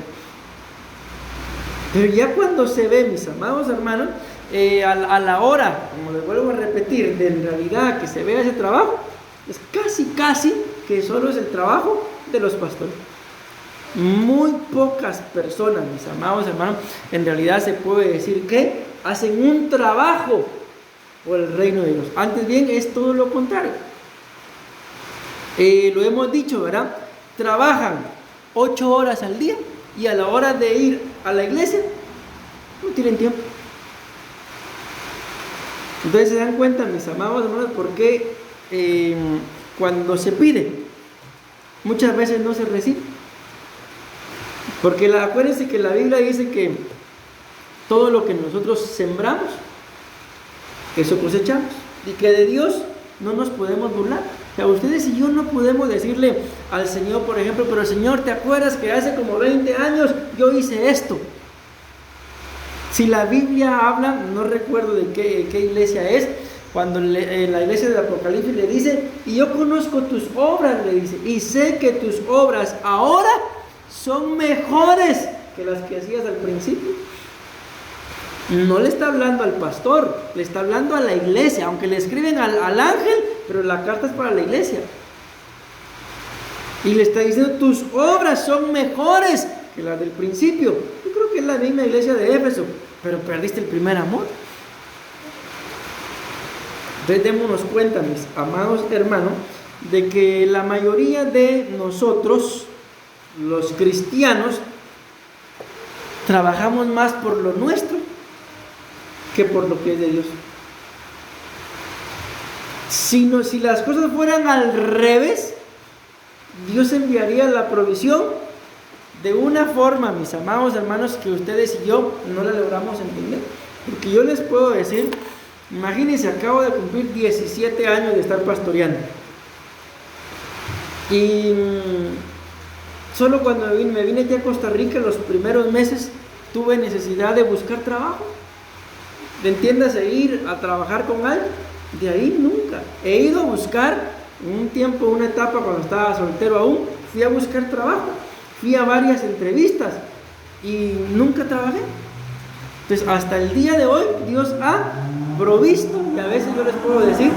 Pero ya cuando se ve, mis amados hermanos, a la hora, como les vuelvo a repetir, de en realidad que se vea ese trabajo, es casi que solo es el trabajo de los pastores. Muy pocas personas, mis amados hermanos, en realidad se puede decir que hacen un trabajo por el reino de Dios. Antes bien es todo lo contrario. Lo hemos dicho, ¿verdad? Trabajan 8 horas al día y a la hora de ir a la iglesia no tienen tiempo. Entonces se dan cuenta, mis amados hermanos, por qué cuando se pide muchas veces no se recibe. Porque acuérdense que la Biblia dice que todo lo que nosotros sembramos, eso cosechamos, y que de Dios no nos podemos burlar. O sea, ustedes y yo no podemos decirle al Señor, por ejemplo, pero Señor, ¿te acuerdas que hace como 20 años yo hice esto? Si la Biblia habla, no recuerdo de qué iglesia es, cuando en la iglesia del Apocalipsis le dice, y yo conozco tus obras, le dice, y sé que tus obras ahora son mejores que las que hacías al principio. No le está hablando al pastor, le está hablando a la iglesia, aunque le escriben al ángel, pero la carta es para la iglesia. Y le está diciendo, tus obras son mejores que las del principio. Yo creo que es la misma iglesia de Éfeso, pero perdiste el primer amor. Entonces démonos cuenta, mis amados hermanos, de que la mayoría de nosotros, los cristianos, trabajamos más por lo nuestro que por lo que es de Dios. Si las cosas fueran al revés, Dios enviaría la provisión de una forma, mis amados hermanos, que ustedes y yo no la logramos entender. Porque yo les puedo decir, imagínense, acabo de cumplir 17 años de estar pastoreando. Y solo cuando me vine aquí a Costa Rica, los primeros meses, tuve necesidad de buscar trabajo. Entiéndase, ir a trabajar con alguien. De ahí nunca. He ido a buscar un tiempo, una etapa cuando estaba soltero aún, fui a buscar trabajo. Fui a varias entrevistas y nunca trabajé. Entonces, hasta el día de hoy, Dios ha provisto, y a veces yo les puedo decir,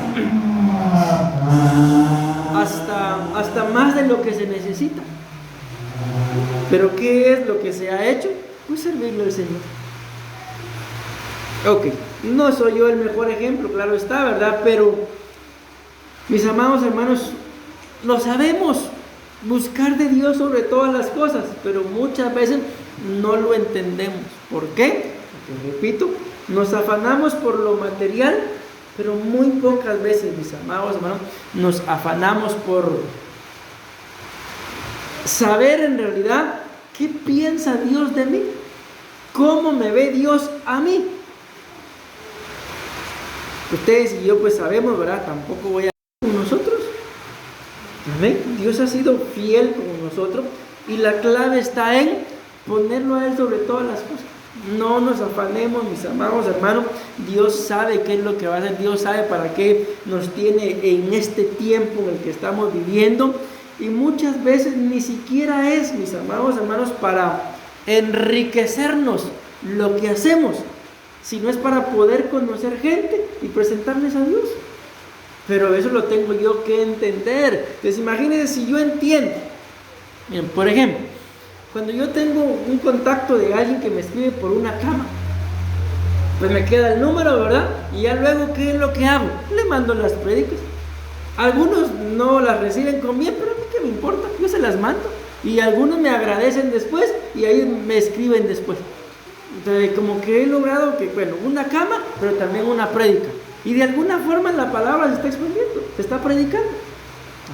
hasta más de lo que se necesita. Pero ¿qué es lo que se ha hecho? Pues servirle al Señor. Ok, no soy yo el mejor ejemplo, claro está, ¿verdad? Pero, mis amados hermanos, lo sabemos, buscar de Dios sobre todas las cosas, pero muchas veces no lo entendemos. ¿Por qué? Porque, repito, nos afanamos por lo material, pero muy pocas veces, mis amados hermanos, nos afanamos por saber en realidad qué piensa Dios de mí, cómo me ve Dios a mí. Ustedes y yo pues sabemos, ¿verdad? Tampoco voy a con nosotros. Amén. Dios ha sido fiel con nosotros y la clave está en ponerlo a Él sobre todas las cosas. No nos afanemos, mis amados hermanos. Dios sabe qué es lo que va a hacer. Dios sabe para qué nos tiene en este tiempo en el que estamos viviendo. Y muchas veces ni siquiera es, mis amados hermanos, para enriquecernos lo que hacemos, sino es para poder conocer gente y presentarles a Dios. Pero eso lo tengo yo que entender. Entonces imagínense si yo entiendo. Miren, por ejemplo, cuando yo tengo un contacto de alguien que me escribe por una cama, pues me queda el número, ¿verdad? Y ya luego, ¿qué es lo que hago? Le mando las prédicas. Algunos no las reciben con bien, pero a mí qué me importa, yo se las mando. Y algunos me agradecen después y ahí me escriben después. Entonces, como que he logrado que, bueno, una cama, pero también una prédica. Y de alguna forma la palabra se está expandiendo, se está predicando.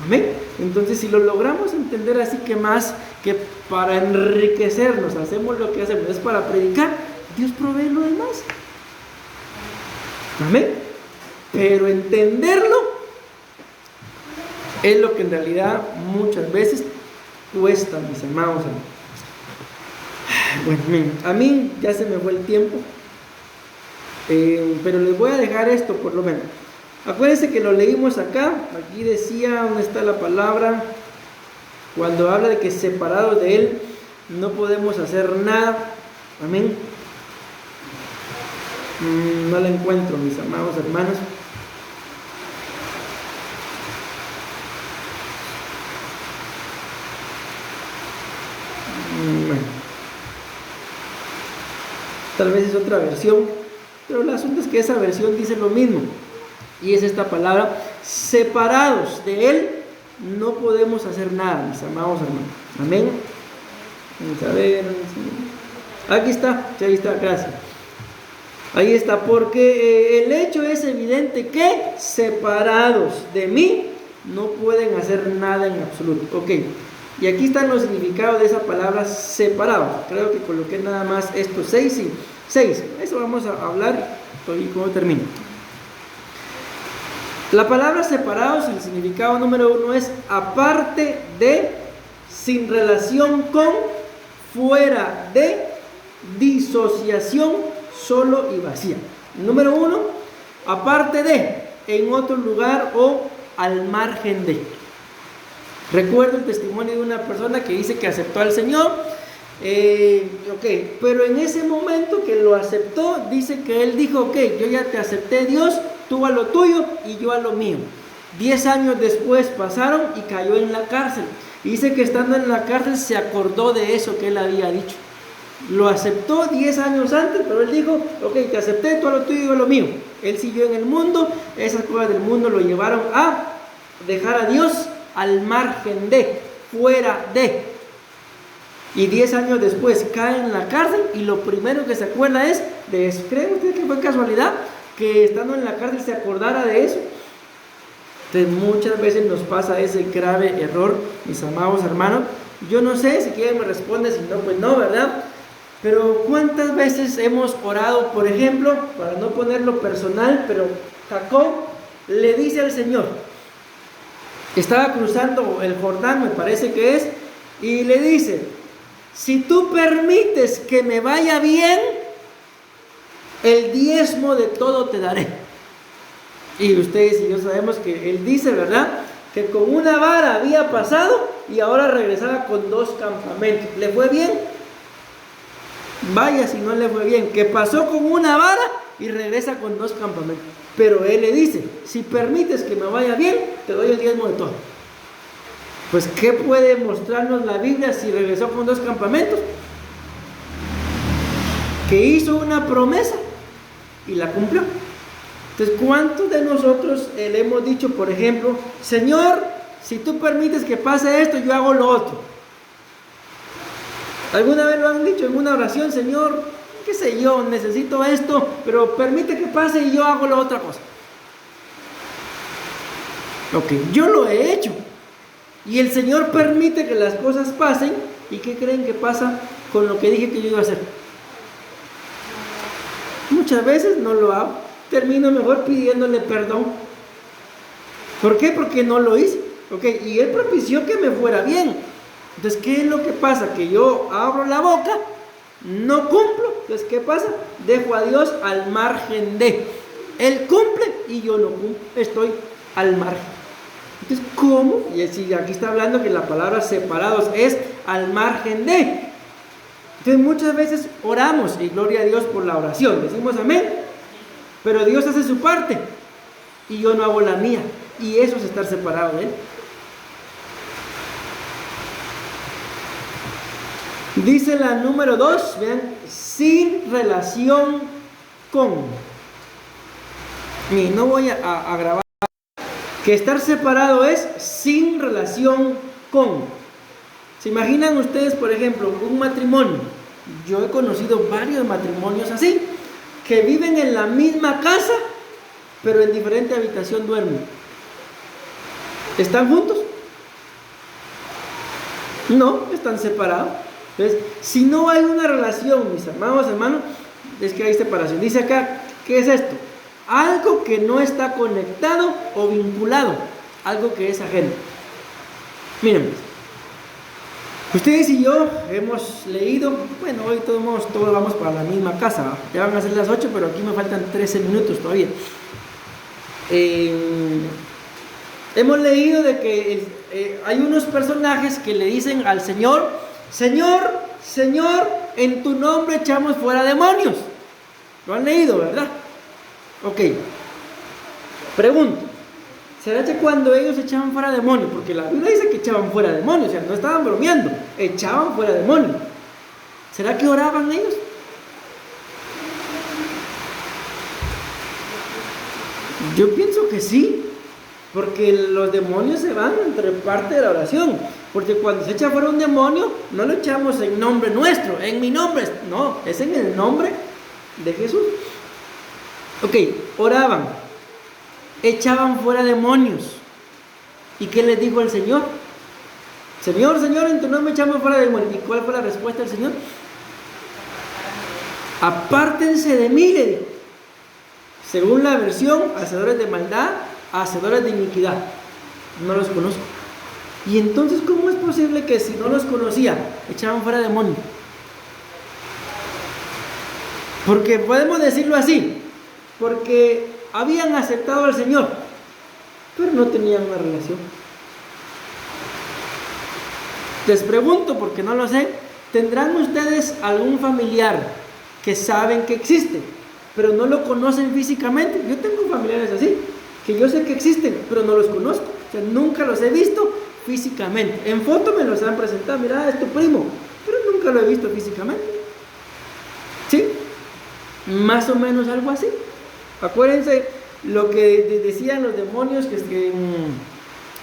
Amén. Entonces, si lo logramos entender así, que más que para enriquecernos hacemos lo que hacemos, es para predicar, Dios provee lo demás. Amén. Pero entenderlo es lo que en realidad muchas veces cuesta, mis amados. Bueno, a mí ya se me fue el tiempo, pero les voy a dejar esto por lo menos. Acuérdense que lo leímos acá, aquí decía, ¿dónde está la palabra? Cuando habla de que separados de Él no podemos hacer nada. Amén. No la encuentro, mis amados hermanos. Bueno, tal vez es otra versión, pero el asunto es que esa versión dice lo mismo, y es esta palabra: separados de Él no podemos hacer nada, mis amados hermanos. Amén. Vamos a ver, aquí está, sí, ahí está, gracias. Ahí está, porque el hecho es evidente que separados de mí no pueden hacer nada en absoluto. Ok. Y aquí están los significados de esa palabra separado. Creo que coloqué nada más estos 6 y 6. Eso vamos a hablar y cómo termino. La palabra separados, el significado número 1 es aparte de, sin relación con, fuera de, disociación, solo y vacía. Número 1, aparte de, en otro lugar o al margen de. Recuerdo el testimonio de una persona que dice que aceptó al Señor, pero en ese momento que lo aceptó, dice que él dijo: ok, yo ya te acepté, Dios, tú a lo tuyo y yo a lo mío. 10 años después pasaron y cayó en la cárcel. Y dice que estando en la cárcel se acordó de eso que él había dicho. Lo aceptó 10 años antes, pero él dijo: ok, te acepté, tú a lo tuyo y yo a lo mío. Él siguió en el mundo, esas cosas del mundo lo llevaron a dejar a Dios al margen de, fuera de. Y 10 años después cae en la cárcel y lo primero que se acuerda es de eso. ¿Creen ustedes que fue casualidad que estando en la cárcel se acordara de eso? Entonces muchas veces nos pasa ese grave error, mis amados hermanos. Yo no sé, si quieren me responde, si no, pues no, ¿verdad? Pero ¿cuántas veces hemos orado, por ejemplo, para no ponerlo personal, pero Jacob le dice al Señor: Estaba cruzando el Jordán, me parece que es, y le dice: si tú permites que me vaya bien, el diezmo de todo te daré. Y ustedes y yo sabemos que él dice, ¿verdad?, que con una vara había pasado y ahora regresaba con 2 campamentos. ¿Le fue bien? Vaya si no le fue bien, que pasó con una vara y regresa con 2 campamentos. Pero él le dice: si permites que me vaya bien, te doy el diezmo de todo. Pues ¿qué puede mostrarnos la Biblia si regresó con 2 campamentos? Que hizo una promesa y la cumplió. Entonces, ¿cuántos de nosotros le hemos dicho, por ejemplo: Señor, si tú permites que pase esto, yo hago lo otro? ¿Alguna vez lo han dicho en una oración? Señor, qué sé yo, necesito esto, pero permite que pase y yo hago la otra cosa. Ok, yo lo he hecho. Y el Señor permite que las cosas pasen. ¿Y qué creen que pasa con lo que dije que yo iba a hacer? Muchas veces no lo hago. Termino mejor pidiéndole perdón. ¿Por qué? Porque no lo hice. Ok, y Él propició que me fuera bien. Entonces, ¿qué es lo que pasa? Que yo abro la boca, no cumplo. Entonces, ¿qué pasa? Dejo a Dios al margen de. Él cumple y yo no cumplo. Estoy al margen. Entonces, ¿cómo? Y aquí está hablando que la palabra separados es al margen de. Entonces, muchas veces oramos, y gloria a Dios por la oración, decimos amén. Pero Dios hace su parte y yo no hago la mía. Y eso es estar separado de Él. Dice la número 2, vean: sin relación con. Y no voy a grabar. Que estar separado es sin relación con. ¿Se imaginan ustedes, por ejemplo, un matrimonio? Yo he conocido varios matrimonios así, que viven en la misma casa, pero en diferente habitación duermen. ¿Están juntos? No, están separados. Entonces, si no hay una relación, mis amados hermanos, es que hay separación. Dice acá, ¿qué es esto? Algo que no está conectado o vinculado, algo que es ajeno. Miren, ustedes y yo hemos leído, bueno, hoy todos vamos para la misma casa, ¿va? Ya van a ser las 8, pero aquí me faltan 13 minutos todavía. Hemos leído de que hay unos personajes que le dicen al Señor: Señor, Señor, en tu nombre echamos fuera demonios. Lo han leído, ¿verdad? Ok. Pregunto: ¿será que cuando ellos echaban fuera demonios, porque la Biblia dice que echaban fuera demonios, o sea, no estaban bromeando, echaban fuera demonios, ¿será que oraban ellos? Yo pienso que sí, porque los demonios se van entre parte de la oración. Porque cuando se echa fuera un demonio, no lo echamos en nombre nuestro, en mi nombre, no, es en el nombre de Jesús. Ok, oraban, echaban fuera demonios. ¿Y qué les dijo el Señor? Señor, Señor, en tu nombre echamos fuera demonios. ¿Y cuál fue la respuesta del Señor? Apártense de mí, le dijo. Según la versión, hacedores de maldad, hacedores de iniquidad. No los conozco. Y entonces, ¿cómo es posible que si no los conocía, echaban fuera demonios? Porque podemos decirlo así, porque habían aceptado al Señor, pero no tenían una relación. Les pregunto, porque no lo sé, ¿tendrán ustedes algún familiar que saben que existe, pero no lo conocen físicamente? Yo tengo familiares así, que yo sé que existen, pero no los conozco. O sea, nunca los he visto físicamente. En foto me los han presentado: mira, es tu primo, pero nunca lo he visto físicamente. ¿Sí? Más o menos algo así. Acuérdense lo que decían los demonios que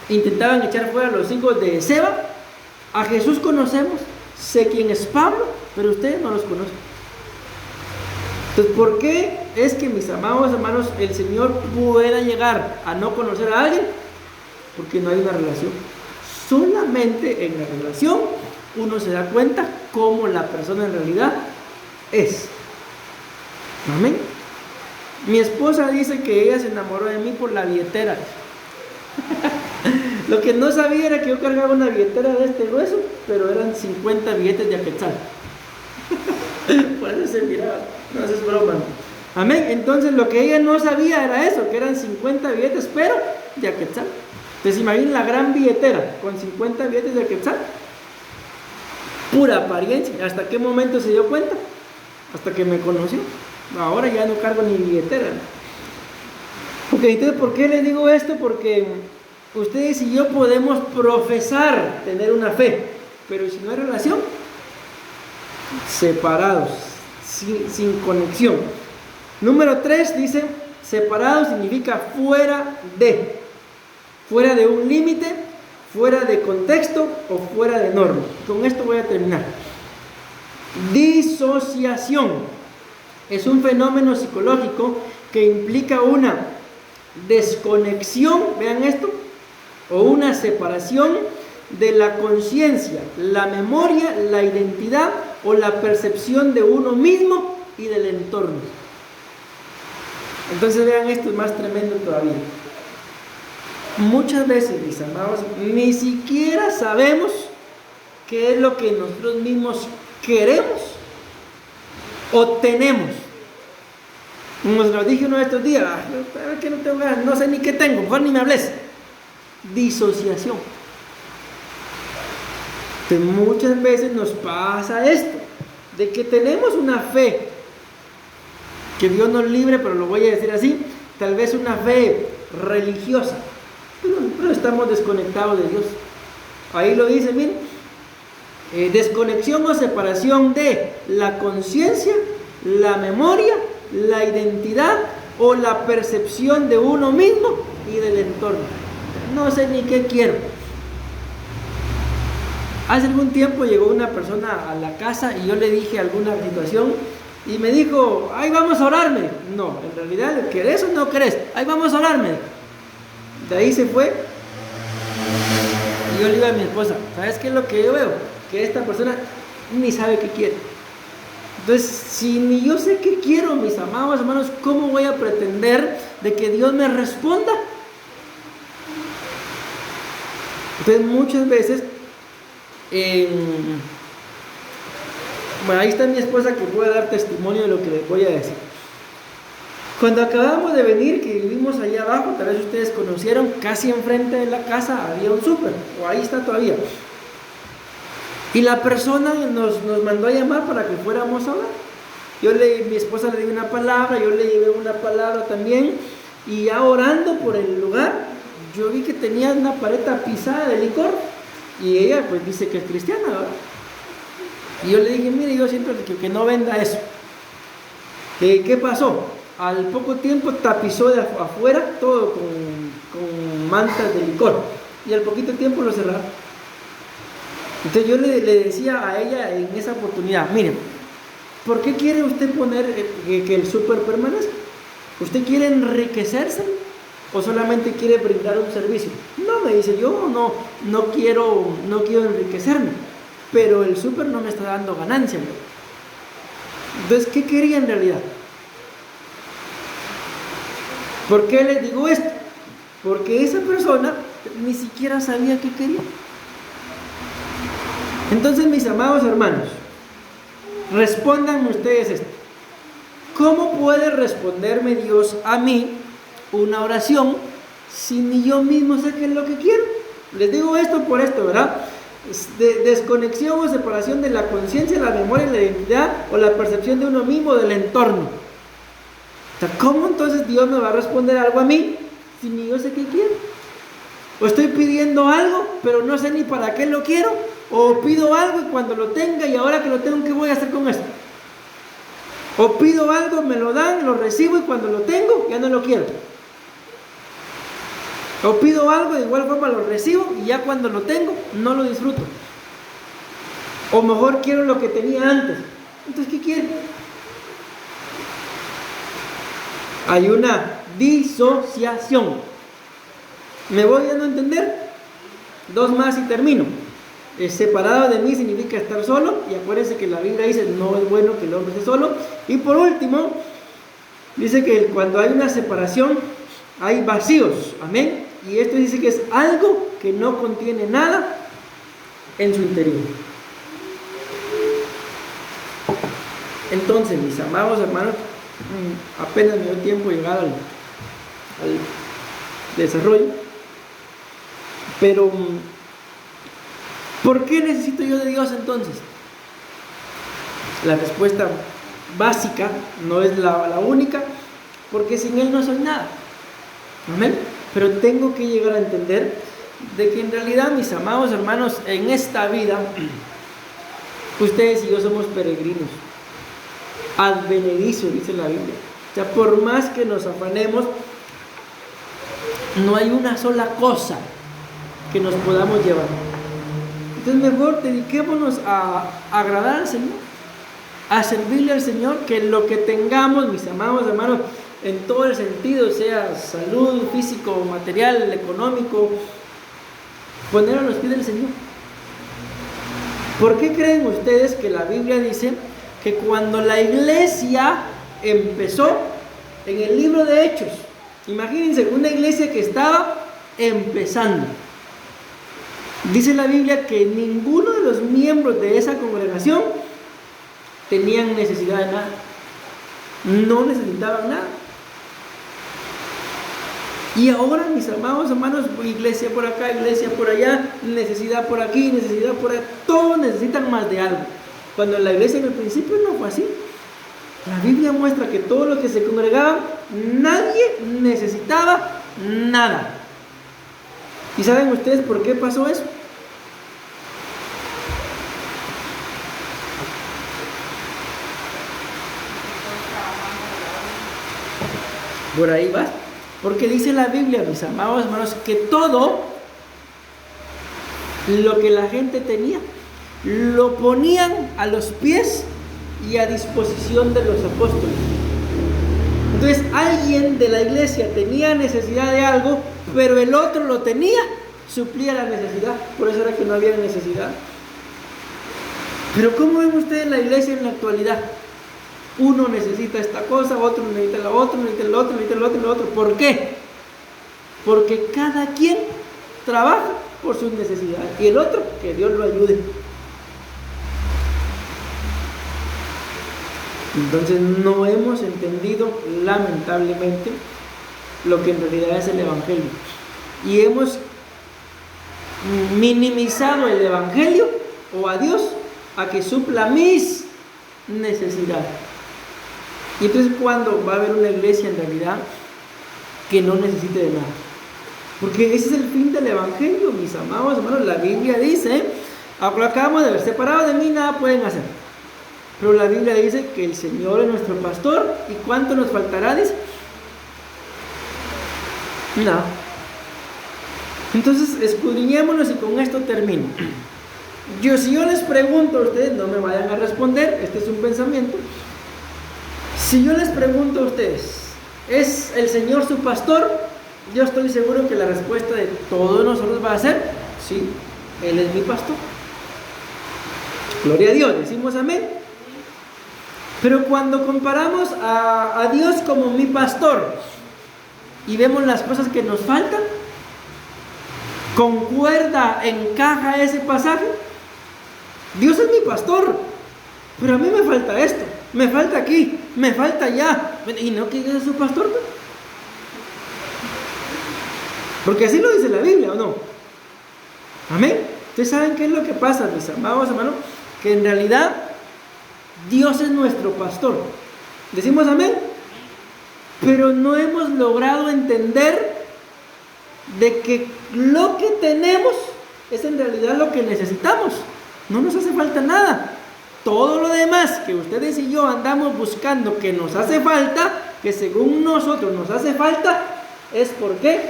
intentaban echar fuera a los hijos de Seba. A Jesús conocemos, sé quién es Pablo, pero ustedes no los conocen. Entonces, ¿por qué es que, mis amados hermanos, el Señor pueda llegar a no conocer a alguien? Porque no hay una relación. Solamente en la relación uno se da cuenta cómo la persona en realidad es. Amén. Mi esposa dice que ella se enamoró de mí por la billetera. Lo que no sabía era que yo cargaba una billetera de este grueso, pero eran 50 billetes de aquetzal. Por eso se miraba. No, eso es broma. Amén. Entonces lo que ella no sabía era eso, que eran 50 billetes, pero de aquetzal. Entonces imaginen la gran billetera con 50 billetes de aquetzal. Pura apariencia. ¿Hasta qué momento se dio cuenta? Hasta que me conoció. Ahora ya no cargo ni billetera. Ok, entonces ¿por qué les digo esto? Porque ustedes y yo podemos profesar tener una fe, pero si no hay relación, separados, sin conexión. Número 3 dice, separado significa fuera de un límite, fuera de contexto o fuera de norma. Con esto voy a terminar. Disociación es un fenómeno psicológico que implica una desconexión, vean esto, o una separación de la conciencia, la memoria, la identidad o la percepción de uno mismo y del entorno. Entonces vean, esto es más tremendo todavía. Muchas veces, mis amados, ni siquiera sabemos qué es lo que nosotros mismos queremos o tenemos. Como se lo dije uno de estos días, que no tengo ganas, no sé ni qué tengo, mejor ni me hables. Disociación. Entonces, muchas veces nos pasa esto, de que tenemos una fe, que Dios nos libre, pero lo voy a decir así, tal vez una fe religiosa, pero estamos desconectados de Dios. Ahí lo dice, miren, desconexión o separación de la conciencia, la memoria, la identidad o la percepción de uno mismo y del entorno. No sé ni qué quiero. Hace algún tiempo llegó una persona a la casa y yo le dije alguna situación y me dijo, ay, vamos a orarme. No, en realidad, ¿querés o no querés? Ay, vamos a orarme. De ahí se fue y yo le digo a mi esposa, ¿sabes qué es lo que yo veo? Que esta persona ni sabe qué quiere. Entonces, si ni yo sé qué quiero, mis amados hermanos, ¿cómo voy a pretender de que Dios me responda? Entonces, muchas veces, bueno, ahí está mi esposa que puede dar testimonio de lo que les voy a decir. Cuando acabamos de venir, que vivimos allá abajo, tal vez ustedes conocieron, casi enfrente de la casa había un súper, o ahí está todavía. Y la persona nos mandó a llamar para que fuéramos a orar. Mi esposa le dio una palabra, yo le llevé una palabra también, y ya orando por el lugar, yo vi que tenía una pared tapizada de licor, y ella pues dice que es cristiana, ¿verdad? Y yo le dije, mire, yo siento que no venda eso. ¿Qué pasó? Al poco tiempo tapizó de afuera todo con mantas de licor, y al poquito tiempo lo cerraron. Entonces yo le decía a ella en esa oportunidad, miren, ¿por qué quiere usted poner que el súper permanezca? ¿Usted quiere enriquecerse o solamente quiere brindar un servicio? No, me dice, yo no quiero enriquecerme, pero el súper no me está dando ganancia. Entonces, ¿qué quería en realidad? ¿Por qué les digo esto? Porque esa persona ni siquiera sabía qué quería. Entonces, mis amados hermanos, respondan ustedes esto. ¿Cómo puede responderme Dios a mí una oración si ni yo mismo sé qué es lo que quiero? Les digo esto por esto, ¿verdad? Desconexión o separación de la conciencia, la memoria, la identidad o la percepción de uno mismo del entorno. O sea, ¿cómo entonces Dios me va a responder algo a mí si ni yo sé qué quiero? O estoy pidiendo algo, pero no sé ni para qué lo quiero. O pido algo y cuando lo tenga y ahora que lo tengo, ¿qué voy a hacer con esto? O pido algo, me lo dan, lo recibo y cuando lo tengo, ya no lo quiero. O pido algo, de igual forma lo recibo y ya cuando lo tengo, no lo disfruto. O mejor quiero lo que tenía antes. Entonces, ¿qué quiero? Hay una disociación. ¿Me voy a no entender? Dos más y termino. Separado de mí significa estar solo, y acuérdense que la Biblia dice no es bueno que el hombre esté solo. Y por último, dice que cuando hay una separación hay vacíos, amén. Y esto dice que es algo que no contiene nada en su interior. Entonces, mis amados hermanos, apenas me dio tiempo de llegar al desarrollo, pero ¿por qué necesito yo de Dios entonces? La respuesta básica, no es la única, porque sin Él no soy nada. Amén. Pero tengo que llegar a entender de que en realidad, mis amados hermanos, en esta vida, ustedes y yo somos peregrinos, advenedizos, dice la Biblia. O sea, por más que nos afanemos, no hay una sola cosa que nos podamos llevar. Entonces mejor dediquémonos a agradar al Señor, a servirle al Señor, que lo que tengamos, mis amados hermanos, en todo el sentido, sea salud, físico, material, económico, poner a los pies del Señor. ¿Por qué creen ustedes que la Biblia dice que cuando la iglesia empezó, en el libro de Hechos, imagínense una iglesia que estaba empezando, dice la Biblia que ninguno de los miembros de esa congregación tenían necesidad de nada, no necesitaban nada? Y ahora, mis amados hermanos, iglesia por acá, iglesia por allá, necesidad por aquí, necesidad por allá, todos necesitan más de algo. Cuando la iglesia en el principio no fue así. La Biblia muestra que todos los que se congregaban, nadie necesitaba nada. ¿Y saben ustedes por qué pasó eso? Por ahí va. Porque dice la Biblia, mis amados hermanos, que todo lo que la gente tenía lo ponían a los pies y a disposición de los apóstoles. Entonces alguien de la iglesia tenía necesidad de algo, pero el otro lo tenía, suplía la necesidad. Por eso era que no había necesidad. Pero ¿cómo ven ustedes la iglesia en la actualidad? Uno necesita esta cosa, otro necesita la otra, necesita el otro, necesita el otro, el otro. ¿Por qué? Porque cada quien trabaja por sus necesidades y el otro, que Dios lo ayude. Entonces no hemos entendido, lamentablemente, lo que en realidad es el Evangelio. Y hemos minimizado el Evangelio o a Dios a que supla mis necesidades. Y entonces, ¿cuándo va a haber una iglesia en realidad que no necesite de nada? Porque ese es el fin del Evangelio, mis amados hermanos. La Biblia dice, lo acabamos de ver, separados de mí nada pueden hacer. Pero la Biblia dice que el Señor es nuestro pastor. ¿Y cuánto nos faltará? Dice, nada. Entonces, escudriñémonos y con esto termino. Si yo les pregunto a ustedes, no me vayan a responder, este es un pensamiento. Si yo les pregunto a ustedes, ¿es el Señor su pastor? Yo estoy seguro que la respuesta de todos nosotros va a ser, sí, Él es mi pastor. Gloria a Dios, decimos amén. Pero cuando comparamos a Dios como mi pastor y vemos las cosas que nos faltan, ¿concuerda, encaja ese pasaje? Dios es mi pastor, pero a mí me falta esto, me falta aquí, me falta allá. ¿Y no que Dios es su pastor? Porque así lo dice la Biblia, ¿o no? Amén. Ustedes saben qué es lo que pasa, mis amados hermanos, que en realidad Dios es nuestro pastor. Decimos amén. Pero no hemos logrado entender de que lo que tenemos es en realidad lo que necesitamos. No nos hace falta nada. Todo lo demás que ustedes y yo andamos buscando que nos hace falta, que según nosotros nos hace falta, es porque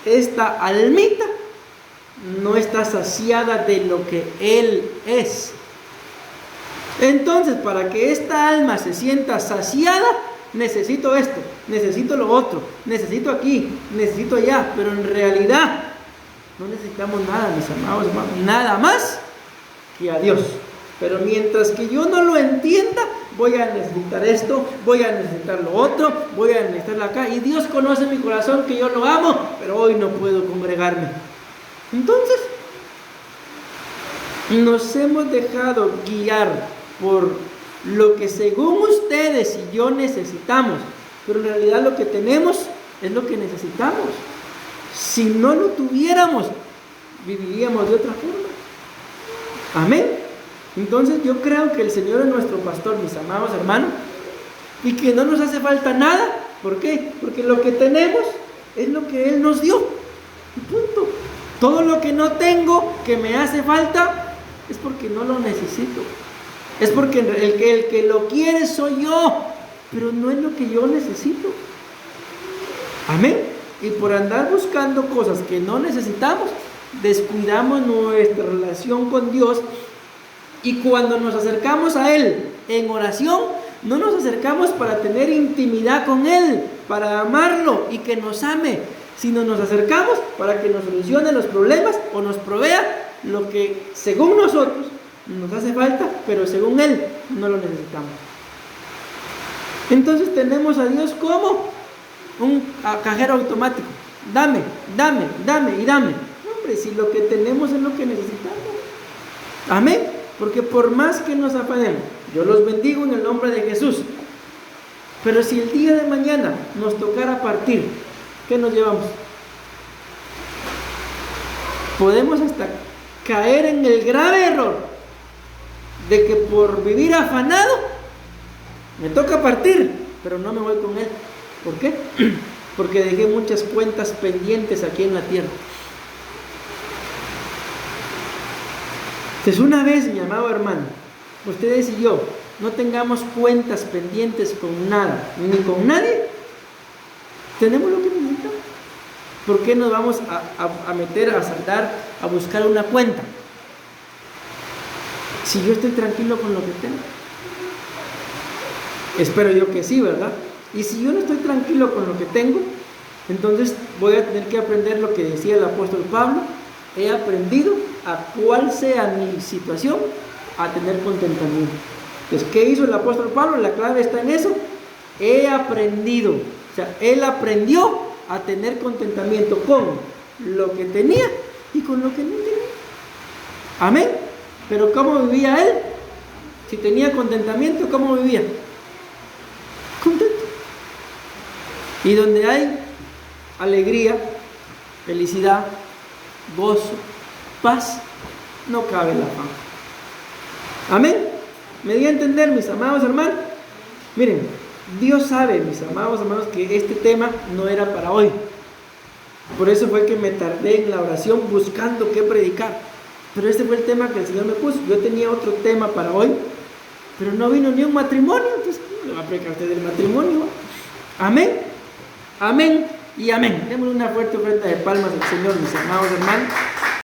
esta almita no está saciada de lo que Él es. Entonces, para que esta alma se sienta saciada, necesito esto, necesito lo otro, necesito aquí, necesito allá, pero en realidad no necesitamos nada, mis amados hermanos, nada más que a Dios. Pero mientras que yo no lo entienda, voy a necesitar esto, voy a necesitar lo otro, voy a necesitarlo acá. Y Dios conoce mi corazón, que yo lo amo, pero hoy no puedo congregarme. Entonces, nos hemos dejado guiar por lo que según ustedes y yo necesitamos, pero en realidad lo que tenemos es lo que necesitamos. Si no lo tuviéramos, viviríamos de otra forma. Amén. Entonces yo creo que el Señor es nuestro pastor, mis amados hermanos, y que no nos hace falta nada. ¿Por qué? Porque lo que tenemos es lo que Él nos dio. Y punto. Todo lo que no tengo, que me hace falta, es porque no lo necesito. Es porque el que lo quiere soy yo, pero no es lo que yo necesito. Amén. Y por andar buscando cosas que no necesitamos, descuidamos nuestra relación con Dios. Y cuando nos acercamos a Él en oración, no nos acercamos para tener intimidad con Él, para amarlo y que nos ame, sino nos acercamos para que nos solucione los problemas o nos provea lo que según nosotros nos hace falta, pero según Él no lo necesitamos. Entonces tenemos a Dios como un cajero automático. Dame, dame, dame y dame. Hombre, si lo que tenemos es lo que necesitamos. Amén. Porque por más que nos afanemos, yo los bendigo en el nombre de Jesús. Pero si el día de mañana nos tocara partir, ¿qué nos llevamos? Podemos hasta caer en el grave error de que por vivir afanado me toca partir, pero no me voy con Él. ¿Por qué? Porque dejé muchas cuentas pendientes aquí en la tierra. Entonces, una vez, mi amado hermano, ustedes y yo no tengamos cuentas pendientes con nada, ni con nadie, tenemos lo que necesitamos. ¿Por qué nos vamos a meter, a saldar, a buscar una cuenta? Si yo estoy tranquilo con lo que tengo. Espero yo que sí, ¿verdad? Y si yo no estoy tranquilo con lo que tengo, entonces voy a tener que aprender lo que decía el apóstol Pablo. He aprendido a cuál sea mi situación, a tener contentamiento. Entonces, ¿qué hizo el apóstol Pablo? La clave está en eso. He aprendido. O sea, él aprendió a tener contentamiento con lo que tenía y con lo que no tenía. Amén. Pero ¿cómo vivía él? Si tenía contentamiento, ¿cómo vivía? Contento. Y donde hay alegría, felicidad, gozo, paz, no cabe el afán. Amén. ¿Me di a entender, mis amados hermanos? Miren, Dios sabe, mis amados hermanos, que este tema no era para hoy. Por eso fue que me tardé en la oración buscando qué predicar. Pero este fue el tema que el Señor me puso. Yo tenía otro tema para hoy, pero no vino ni un matrimonio. Entonces, ¿cómo le va a predicar usted del matrimonio? Amén. Amén y amén. Démosle una fuerte ofrenda de palmas al Señor, mis amados hermanos.